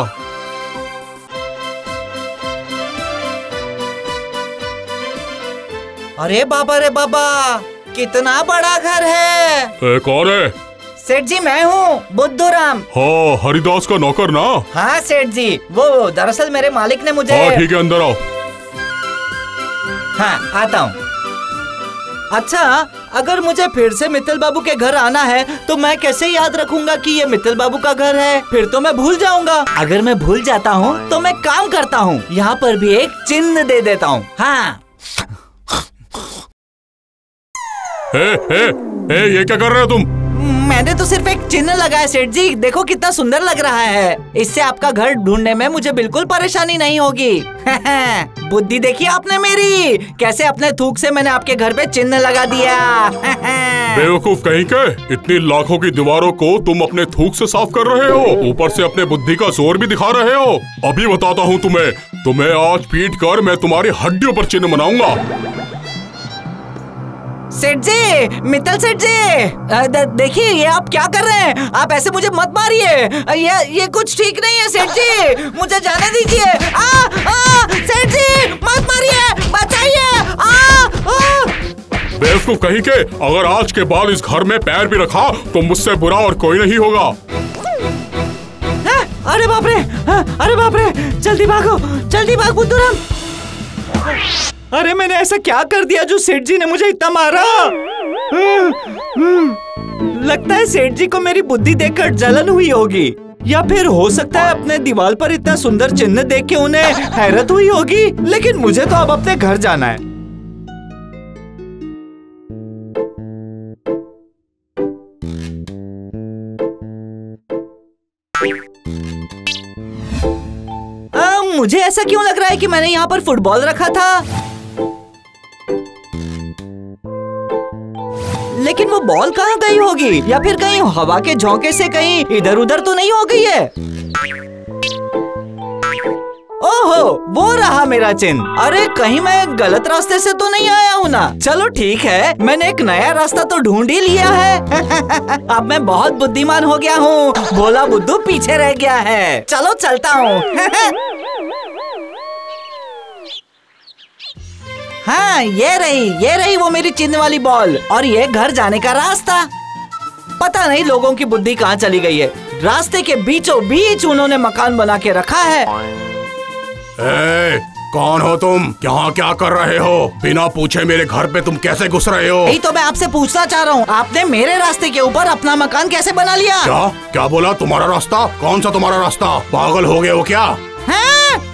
S10: अरे बाबा रे बाबा, कितना बड़ा घर है।
S4: कौन है?
S10: सेठ जी मैं हूँ, बुद्धूराम।
S4: हाँ हरिदास का नौकर ना?
S10: हाँ सेठ जी, वो दरअसल मेरे मालिक ने मुझे।
S4: हाँ ठीक है, अंदर आओ।
S10: हाँ आता हूँ। अच्छा, अगर मुझे फिर से मित्तल बाबू के घर आना है तो मैं कैसे याद रखूंगा कि ये मित्तल बाबू का घर है? फिर तो मैं भूल जाऊंगा। अगर मैं भूल जाता हूँ तो मैं काम करता हूँ, यहाँ पर भी एक चिन्ह दे देता हूँ। हाँ
S4: ये क्या कर रहे हो तुम?
S10: मैंने तो सिर्फ एक चिन्ह लगाया सेठ जी, देखो कितना सुंदर लग रहा है। इससे आपका घर ढूंढने में मुझे बिल्कुल परेशानी नहीं होगी। बुद्धि देखी आपने मेरी, कैसे अपने थूक से मैंने आपके घर पे चिन्ह लगा दिया।
S4: बेवकूफ कहीं के, इतनी लाखों की दीवारों को तुम अपने थूक से साफ कर रहे हो, ऊपर से अपने बुद्धि का जोर भी दिखा रहे हो। अभी बताता हूँ तुम्हें आज पीट कर मैं तुम्हारी हड्डियों पर चिन्ह बनाऊंगा।
S10: सेठ जी, मित्तल सेठ जी, देखिए ये आप क्या कर रहे हैं? आप ऐसे मुझे मत मारिए, ये कुछ ठीक नहीं है सेठ जी, मुझे जाने दीजिए। सेठ जी मत मारिए, बचाइए।
S4: बेवकूफ कहीं के, अगर आज के बाद इस घर में पैर भी रखा तो मुझसे बुरा और कोई नहीं होगा।
S10: अरे बाप रे, अरे बाप रे, जल्दी भागो, जल्दी भाग बुद्धूराम। अरे मैंने ऐसा क्या कर दिया जो सेठ जी ने मुझे इतना मारा? लगता है सेठ जी को मेरी बुद्धि देखकर जलन हुई होगी, या फिर हो सकता है अपने दीवार पर इतना सुंदर चिन्ह देख के उन्हें हैरत हुई होगी। लेकिन मुझे तो अब अपने घर जाना है। मुझे ऐसा क्यों लग रहा है कि मैंने यहाँ पर फुटबॉल रखा था, लेकिन वो बॉल कहाँ गई होगी? या फिर कहीं हवा के झोंके से कहीं इधर उधर तो नहीं हो गई है? ओहो, वो रहा मेरा चिन्ह। अरे कहीं मैं गलत रास्ते से तो नहीं आया हूँ ना? चलो ठीक है, मैंने एक नया रास्ता तो ढूंढ ही लिया है। अब मैं बहुत बुद्धिमान हो गया हूँ, भोला बुद्धू पीछे रह गया है। चलो चलता हूँ। हाँ ये रही वो मेरी चिन्ह वाली बॉल, और ये घर जाने का रास्ता। पता नहीं लोगों की बुद्धि कहाँ चली गई है, रास्ते के बीचों बीच उन्होंने मकान बना के रखा है।
S4: कौन हो तुम? यहाँ क्या कर रहे हो? बिना पूछे मेरे घर पे तुम कैसे घुस रहे हो?
S10: यही तो मैं आपसे पूछना चाह रहा हूँ, आपने मेरे रास्ते के ऊपर अपना मकान कैसे बना लिया?
S4: क्या बोला? तुम्हारा रास्ता? कौन सा तुम्हारा रास्ता? पागल हो गए हो क्या?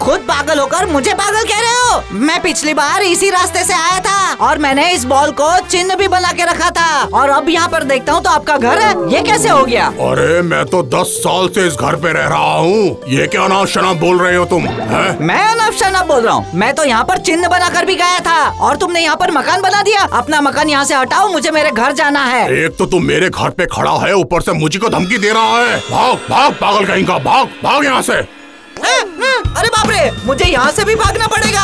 S10: खुद पागल होकर मुझे पागल कह रहे हो? मैं पिछली बार इसी रास्ते से आया था और मैंने इस बॉल को चिन्ह भी बना के रखा था, और अब यहाँ पर देखता हूँ तो आपका घर है। ये कैसे हो गया?
S4: अरे मैं तो 10 साल से इस घर पे रह रहा हूँ। ये क्या अनाप शनाप बोल रहे हो तुम? है?
S10: मैं अनाप शनाप बोल रहा हूँ? मैं तो यहाँ पर चिन्ह बना कर भी गया था और तुमने यहाँ पर मकान बना दिया। अपना मकान यहाँ से हटाओ, मुझे मेरे घर जाना है।
S4: एक तो तुम मेरे घर पे खड़ा है, ऊपर से मुझे को धमकी दे रहा है। भाग भाग पागल कहीं का, भाग भाग यहाँ से।
S10: अरे बाप रे, मुझे यहाँ से भी भागना पड़ेगा।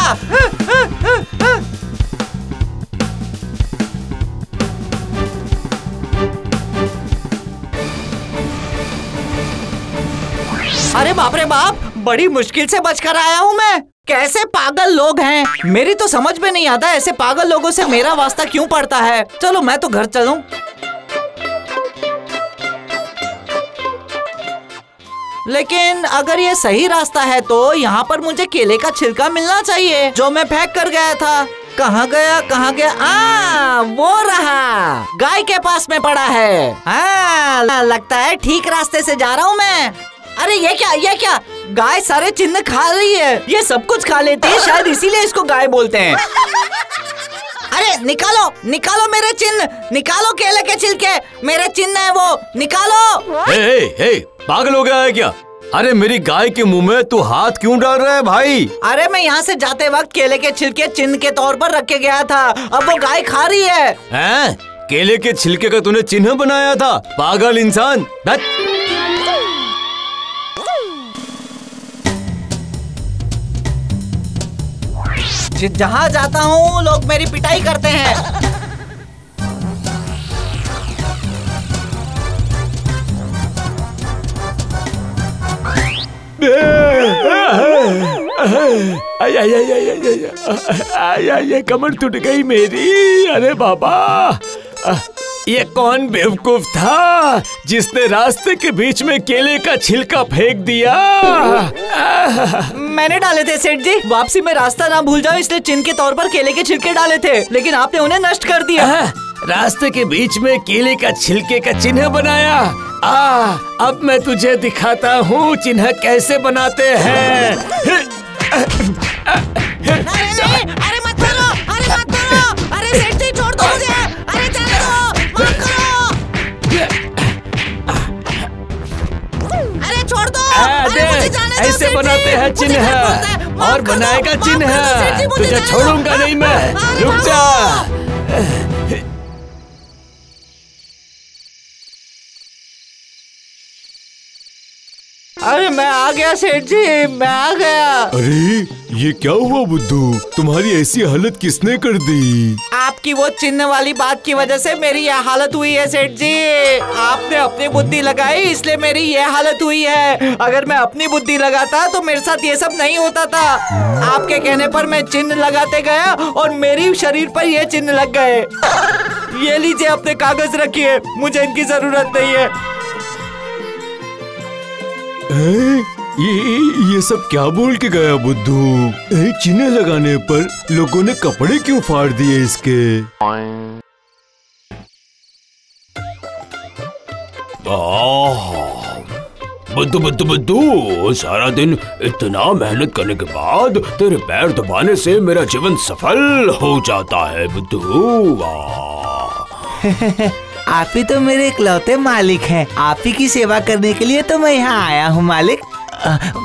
S10: अरे बाप रे बाप, बड़ी मुश्किल से बचकर आया हूँ मैं। कैसे पागल लोग हैं, मेरी तो समझ में नहीं आता ऐसे पागल लोगों से मेरा वास्ता क्यों पड़ता है। चलो मैं तो घर चलूं। लेकिन अगर ये सही रास्ता है तो यहाँ पर मुझे केले का छिलका मिलना चाहिए जो मैं फेंक कर गया था। कहाँ गया कहाँ गया? वो रहा, गाय के पास में पड़ा है। लगता है ठीक रास्ते से जा रहा हूँ मैं। अरे ये क्या गाय सारे चिन्ह खा रही है। ये सब कुछ खा लेती है, शायद इसीलिए इसको गाय बोलते हैं। अरे निकालो मेरे चिन्ह, निकालो केले के छिलके, मेरे चिन्ह है वो, निकालो।
S8: हे, पागल हो गया है क्या? अरे मेरी गाय के मुंह में तू हाथ क्यों डाल रहा है भाई?
S10: अरे मैं यहाँ से जाते वक्त केले के छिलके चिन्ह के तौर पर रख के गया था, अब वो गाय खा रही है।
S8: हैं? केले के छिलके का तूने चिन्ह बनाया था? पागल इंसान।
S10: जहाँ जाता हूँ लोग मेरी पिटाई करते हैं।
S8: ये कमर टूट गई मेरी। अरे बाबा, ये कौन बेवकूफ था जिसने रास्ते के बीच में केले का छिलका फेंक दिया?
S10: मैंने डाले थे सेठ जी, वापसी में रास्ता ना भूल जाओ इसलिए चिन्ह के तौर पर केले के छिलके डाले थे, लेकिन आपने उन्हें नष्ट कर दिया।
S8: रास्ते के बीच में केले का छिलके का चिन्ह बनाया। अब मैं तुझे दिखाता हूँ चिन्ह कैसे बनाते हैं।
S10: अरे मत मारो, अरे सेठ जी छोड़ दो मुझे, अरे जाने दो, मत करो, अरे छोड़ दो, अरे मुझे जाने दो।
S8: ऐसे बनाते हैं चिन्ह, और बनाएगा चिन्ह, तुझे छोड़ूंगा नहीं मैं, रुक जा।
S10: अरे मैं आ गया सेठ जी, मैं आ गया।
S8: अरे ये क्या हुआ बुद्धू, तुम्हारी ऐसी हालत किसने कर दी?
S10: आपकी वो चिन्ह वाली बात की वजह से मेरी यह हालत हुई है सेठ जी। आपने अपनी बुद्धि लगाई इसलिए मेरी यह हालत हुई है। अगर मैं अपनी बुद्धि लगाता तो मेरे साथ ये सब नहीं होता था। आपके कहने पर मैं चिन्ह लगाते गया और मेरी शरीर पर ये चिन्ह लग गए। ये लीजिए अपने कागज रखिए, मुझे इनकी जरूरत नहीं है।
S8: ये सब क्या बोल के गया बुद्धू? चिन्ह लगाने पर लोगों ने कपड़े क्यों फाड़ दिए इसके?
S12: बुद्धू, सारा दिन इतना मेहनत करने के बाद तेरे पैर दबाने से मेरा जीवन सफल हो जाता है बुद्धू।
S13: आप ही तो मेरे इकलौते मालिक हैं। आप ही की सेवा करने के लिए तो मैं यहाँ आया हूँ मालिक।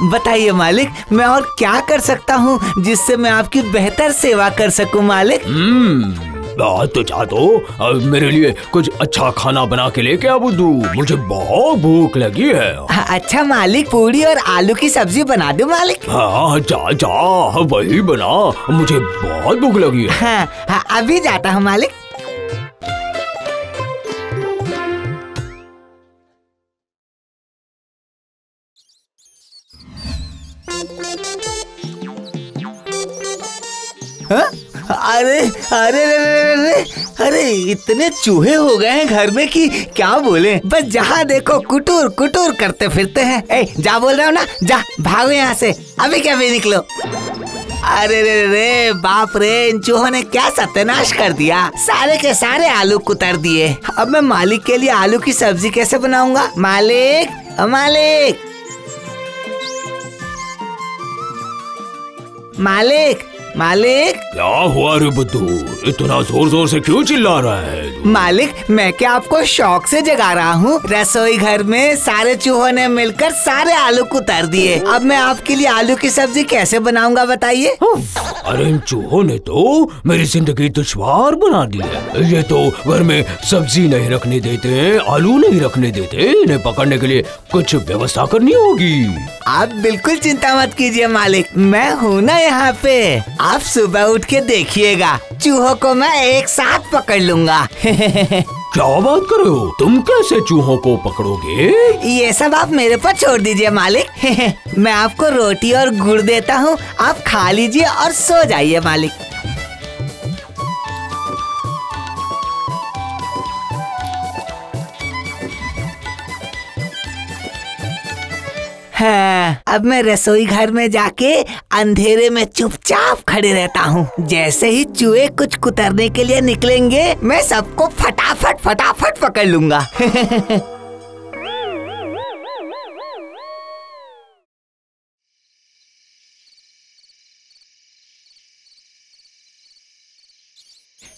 S13: बताइए मालिक, मैं और क्या कर सकता हूँ जिससे मैं आपकी बेहतर सेवा कर सकूँ मालिक?
S12: तो जा तो मेरे लिए कुछ अच्छा खाना बना के लेके आ बुद्धू, मुझे बहुत भूख लगी है।
S13: अच्छा मालिक, पूरी और आलू की सब्जी बना दो मालिक।
S12: हाँ जा वही बना, मुझे बहुत भूख लगी है।
S13: हाँ, अभी जाता हूँ मालिक। अरे अरे अरे अरे इतने चूहे हो गए हैं घर में कि क्या बोले। बस जहाँ देखो कुटुर कुटुर करते फिरते हैं। जा बोल रहा हूँ ना, जा भागो यहाँ से, अभी क्या भी निकलो। अरे रे रे बाप रे, इन चूहों ने क्या सत्यानाश कर दिया। सारे के सारे आलू कुतर दिए। अब मैं मालिक के लिए आलू की सब्जी कैसे बनाऊंगा? मालिक, मालिक, मालिक, मालिक।
S12: क्या हुआ रे बुद्धू, इतना जोर जोर से क्यों चिल्ला रहा है?
S13: मालिक, मैं क्या आपको शौक से जगा रहा हूँ? रसोई घर में सारे चूहों ने मिलकर सारे आलू कुतर दिए। अब मैं आपके लिए आलू की सब्जी कैसे बनाऊंगा बताइए?
S12: अरे इन चूहों ने तो मेरी जिंदगी दुश्वार बना दी है। ये तो घर में सब्जी नहीं रखने देते, आलू नहीं रखने देते। इन्हें पकड़ने के लिए कुछ व्यवस्था करनी होगी।
S13: आप बिल्कुल चिंता मत कीजिए मालिक, मैं हूँ ना यहाँ पे। आप सुबह उठ के देखिएगा, चूहों को मैं एक साथ पकड़ लूंगा।
S12: क्या बात कर रहे हो? तुम कैसे चूहों को पकड़ोगे?
S13: ये सब आप मेरे पर छोड़ दीजिए मालिक। मैं आपको रोटी और गुड़ देता हूँ, आप खा लीजिए और सो जाइए मालिक। हाँ, अब मैं रसोई घर में जाके अंधेरे में चुपचाप खड़े रहता हूँ। जैसे ही चूहे कुछ कुतरने के लिए निकलेंगे, मैं सबको फटाफट फटाफट पकड़ लूंगा।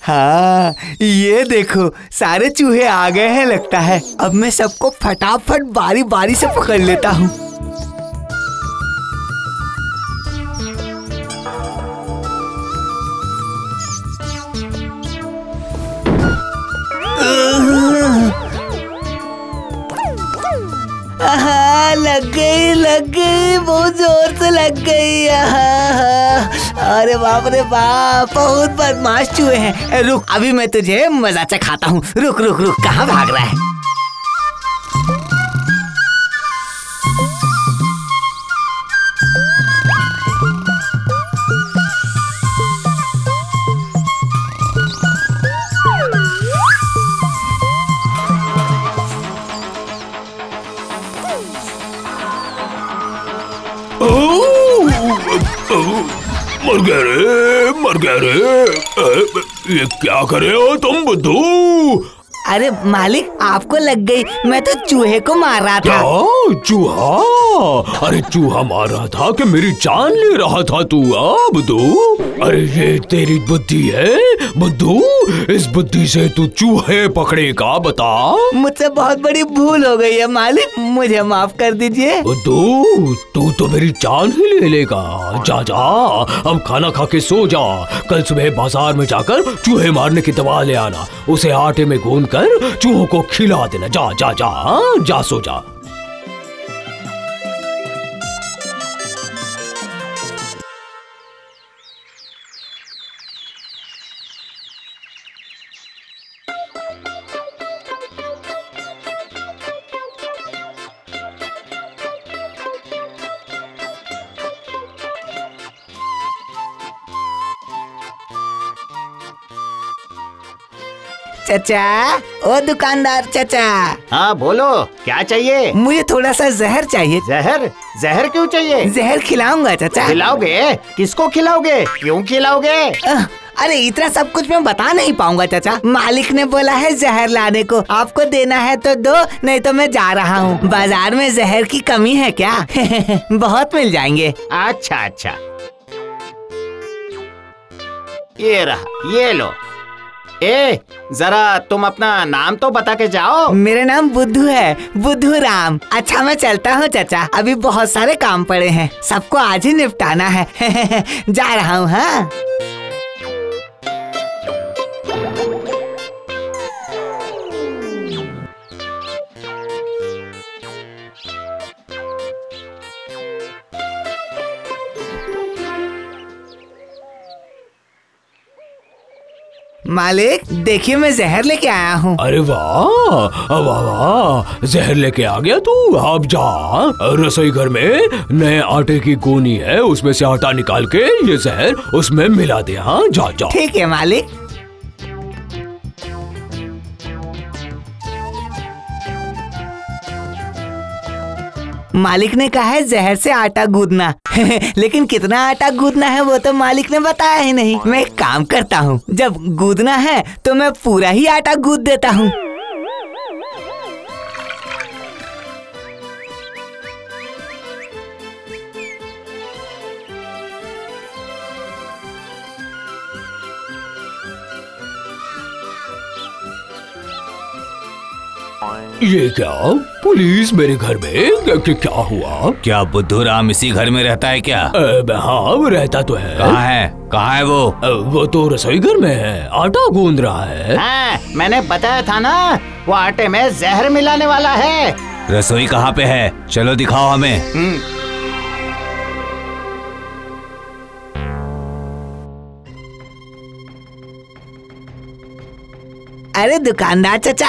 S13: हाँ, ये देखो सारे चूहे आ गए हैं लगता है। अब मैं सबको फटाफट बारी बारी से पकड़ लेता हूँ। लग गई, बहुत जोर से लग गई। अरे बाप रे बाप, बहुत बदमाश चूहे हैं। रुक, अभी मैं तुझे मजा चखाता हूँ। रुक रुक रुक, कहाँ भाग रहा है?
S12: मर गए रे, मर गए रे। ये क्या करे हो तुम बुद्धू?
S13: अरे मालिक, आपको लग गई, मैं तो चूहे को मार रहा था।
S12: क्या चूहा? अरे चूहा मार रहा था कि मेरी जान ले रहा था तू? बुद्धू, अरे ये तेरी बुद्धि है बुद्धू। इस बुद्धि से तू चूहे पकड़ेगा? बता।
S13: मुझसे बहुत बड़ी भूल हो गई है मालिक, मुझे माफ कर दीजिए।
S12: बुद्धू, तू तो मेरी जान ही ले लेगा। जा जा, अब खाना खा के सो जा। कल सुबह बाजार में जाकर चूहे मारने की दवा ले आना, उसे आटे में गूंद कर चूहों को खिला देना। जा जा जा, जा सो जा।
S13: चाचा, ओ दुकानदार चाचा।
S2: हाँ बोलो, क्या चाहिए?
S13: मुझे थोड़ा सा जहर चाहिए।
S2: जहर? जहर क्यों चाहिए?
S13: जहर खिलाऊंगा चाचा।
S2: खिलाओगे? किसको खिलाओगे? क्यों खिलाओगे?
S13: अरे इतना सब कुछ मैं बता नहीं पाऊंगा चाचा। मालिक ने बोला है जहर लाने को, आपको देना है तो दो, नहीं तो मैं जा रहा हूँ। बाजार में जहर की कमी है क्या? बहुत मिल जाएंगे।
S2: अच्छा अच्छा, ये रहा, ये लो। ए, जरा तुम अपना नाम तो बता के जाओ।
S13: मेरा नाम बुद्धू है, बुद्धू राम। अच्छा मैं चलता हूँ चाचा, अभी बहुत सारे काम पड़े हैं, सबको आज ही निपटाना है। जा रहा हूँ। हाँ मालिक, देखिए मैं जहर लेके आया हूँ।
S12: अरे वाह वाह वाह, जहर लेके आ गया तू। अब जा, रसोई घर में नए आटे की गोनी है, उसमें से आटा निकाल के ये जहर उसमें मिला दे। हाँ जा जा।
S13: ठीक है मालिक। मालिक ने कहा है जहर से आटा गूंदना लेकिन कितना आटा गूंदना है वो तो मालिक ने बताया ही नहीं। मैं एक काम करता हूँ, जब गूंदना है तो मैं पूरा ही आटा गूंद देता हूँ।
S12: ये क्या पुलिस मेरे घर में? क्या हुआ?
S8: क्या बुद्धूराम इसी घर में रहता है क्या?
S12: हाँ वो रहता तो है।
S8: कहाँ है वो?
S12: वो तो रसोई घर में है, आटा गूंद रहा है।
S2: हाँ, मैंने बताया था ना, वो आटे में जहर मिलाने वाला है।
S8: रसोई कहाँ पे है? चलो दिखाओ हमें।
S13: अरे दुकानदार चाचा,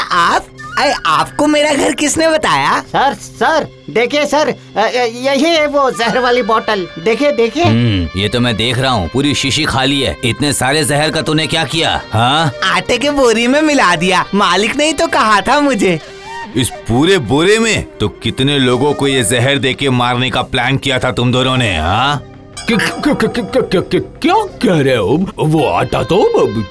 S13: अरे आपको मेरा घर किसने बताया?
S2: सर देखिए सर, यही है वो जहर वाली बोतल। देखिए देखिए।
S8: ये तो मैं देख रहा हूँ, पूरी शीशी खाली है। इतने सारे जहर का तूने क्या किया? हाँ,
S13: आटे के बोरी में मिला दिया, मालिक ने ही तो कहा था मुझे।
S8: इस पूरे बोरे में? तो कितने लोगों को ये जहर देके मारने का प्लान किया था तुम दोनों ने? हाँ,
S12: क्या कह रहे हो? वो आटा तो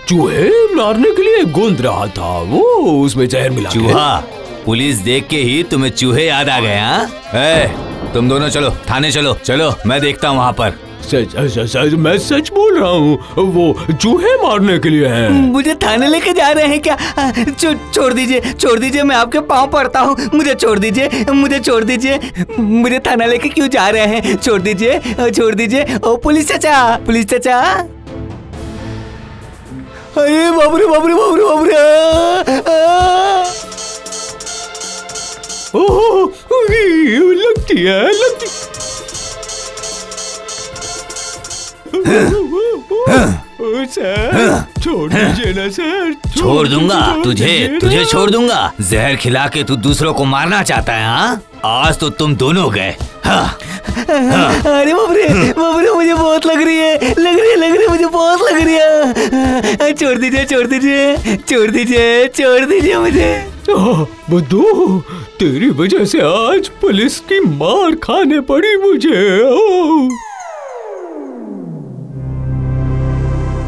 S12: चूहे मारने के लिए गूंद रहा था, वो उसमें जहर मिला।
S8: चूहा? पुलिस देख के ही तुम्हें चूहे याद आ गए? हाँ, तुम दोनों चलो थाने, चलो मैं देखता हूँ वहाँ पर।
S12: मैं सच बोल रहा हूँ, वो चूहे मारने के लिए हैं।
S13: मुझे थाने लेके जा रहे हैं क्या? छोड़ दीजिए, मैं आपके पाँव पड़ता हूँ, मुझे छोड़ दीजिए, मुझे थाना लेके क्यों जा रहे हैं? छोड़ दीजिए। ओ पुलिस चाचा। अरे बाबरे।
S12: लगती सर, छोड़ दीजिए ना सर।
S8: छोड़ दूंगा तुझे छोड़ दूंगा। जहर खिला के तू दूसरों को मारना चाहता है? हाँ, आज तो तुम दोनों गए।
S13: अरे बाबरे, मुझे बहुत लग रही है, मुझे बहुत लग रही है। छोड़ दीजिए मुझे।
S12: बुद्धू, तेरी वजह से आज पुलिस की मार खाने पड़ी मुझे।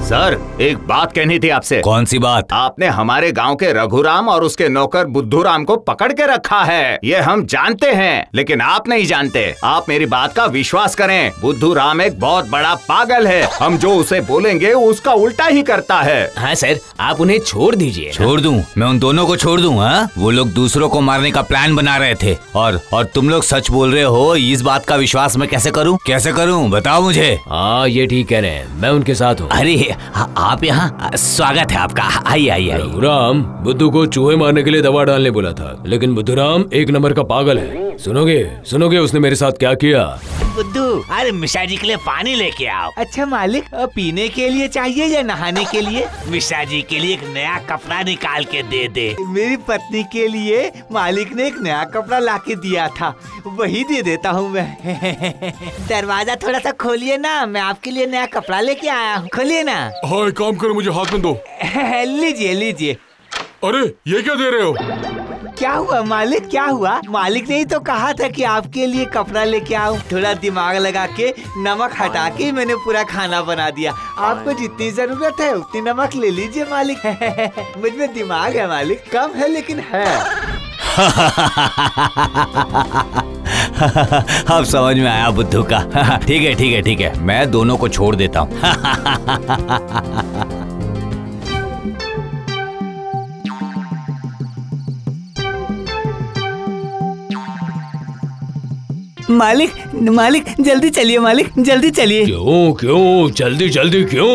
S5: सर, एक बात कहनी थी आपसे।
S8: कौन सी बात?
S5: आपने हमारे गांव के रघुराम और उसके नौकर बुद्धूराम को पकड़ के रखा है, ये हम जानते हैं, लेकिन आप नहीं जानते। आप मेरी बात का विश्वास करें, बुद्धूराम एक बहुत बड़ा पागल है। हम जो उसे बोलेंगे उसका उल्टा ही करता है।
S11: हाँ सर, आप उन्हें छोड़ दीजिए।
S8: छोड़ दूं? मैं उन दोनों को छोड़ दूं? हाँ, वो लोग दूसरों को मारने का प्लान बना रहे थे और तुम लोग सच बोल रहे हो। इस बात का विश्वास मैं कैसे करूं? बताओ मुझे।
S12: हाँ, ये ठीक कह रहे हैं, मैं उनके साथ हूँ।
S8: अरे आप यहाँ? स्वागत है आपका। आइए।
S12: रघुराम बुद्धू को चूहे मारने के लिए दवा डालने बोला था, लेकिन बुद्धूराम एक नंबर का पागल है। सुनोगे उसने मेरे साथ क्या किया?
S9: बुद्धू, अरे मिश्रा जी के लिए पानी लेके आओ।
S13: अच्छा मालिक, पीने के लिए चाहिए या नहाने के लिए?
S9: मिश्रा जी के लिए एक नया कपड़ा निकाल के दे दे।
S13: मेरी पत्नी के लिए मालिक ने एक नया कपड़ा लाके दिया था, वही दे देता हूँ मैं। दरवाजा थोड़ा सा खोलिए ना, मैं आपके लिए नया कपड़ा लेके आया हूँ। खोलिए ना।
S4: हाँ, एक काम करो, मुझे हाथ में दो।
S13: लीजिए।
S4: अरे ये क्या दे रहे हो?
S13: क्या हुआ मालिक, क्या हुआ? मालिक ने ही तो कहा था कि आपके लिए कपड़ा लेके आओ। थोड़ा दिमाग लगा के नमक हटा के मैंने पूरा खाना बना दिया। आपको जितनी जरूरत है उतनी नमक ले लीजिए मालिक। मुझ में दिमाग है मालिक, कम है लेकिन है।
S8: अब समझ में आया बुद्धू का। ठीक है, मैं दोनों को छोड़ देता हूँ।
S13: मालिक जल्दी चलिए, मालिक जल्दी चलिए।
S12: क्यों जल्दी क्यों?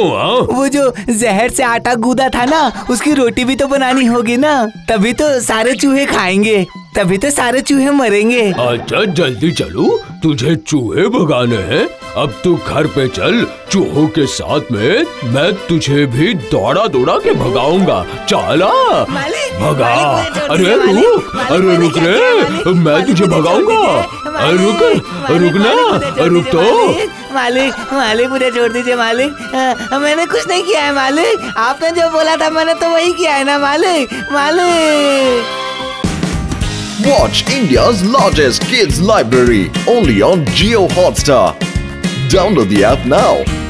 S13: वो जो जहर से आटा गूदा था ना, उसकी रोटी भी तो बनानी होगी ना, तभी तो सारे चूहे खाएंगे, तभी तो सारे चूहे मरेंगे।
S12: अच्छा जल्दी चलो, तुझे चूहे भगाने हैं। अब तू घर पे चल, चूहों के साथ में मैं तुझे भी दौड़ा के भगाऊंगा। चला भगा। अरे रुक रे, मैं तुझे भगाऊंगा। रुक तो।
S13: मालिक मुझे छोड़ दीजिए मालिक, मैंने कुछ नहीं किया है मालिक, आपने जो बोला था मैंने तो वही किया है ना मालिक।
S1: Watch India's largest kids library only on Jio Hotstar. Download the app now.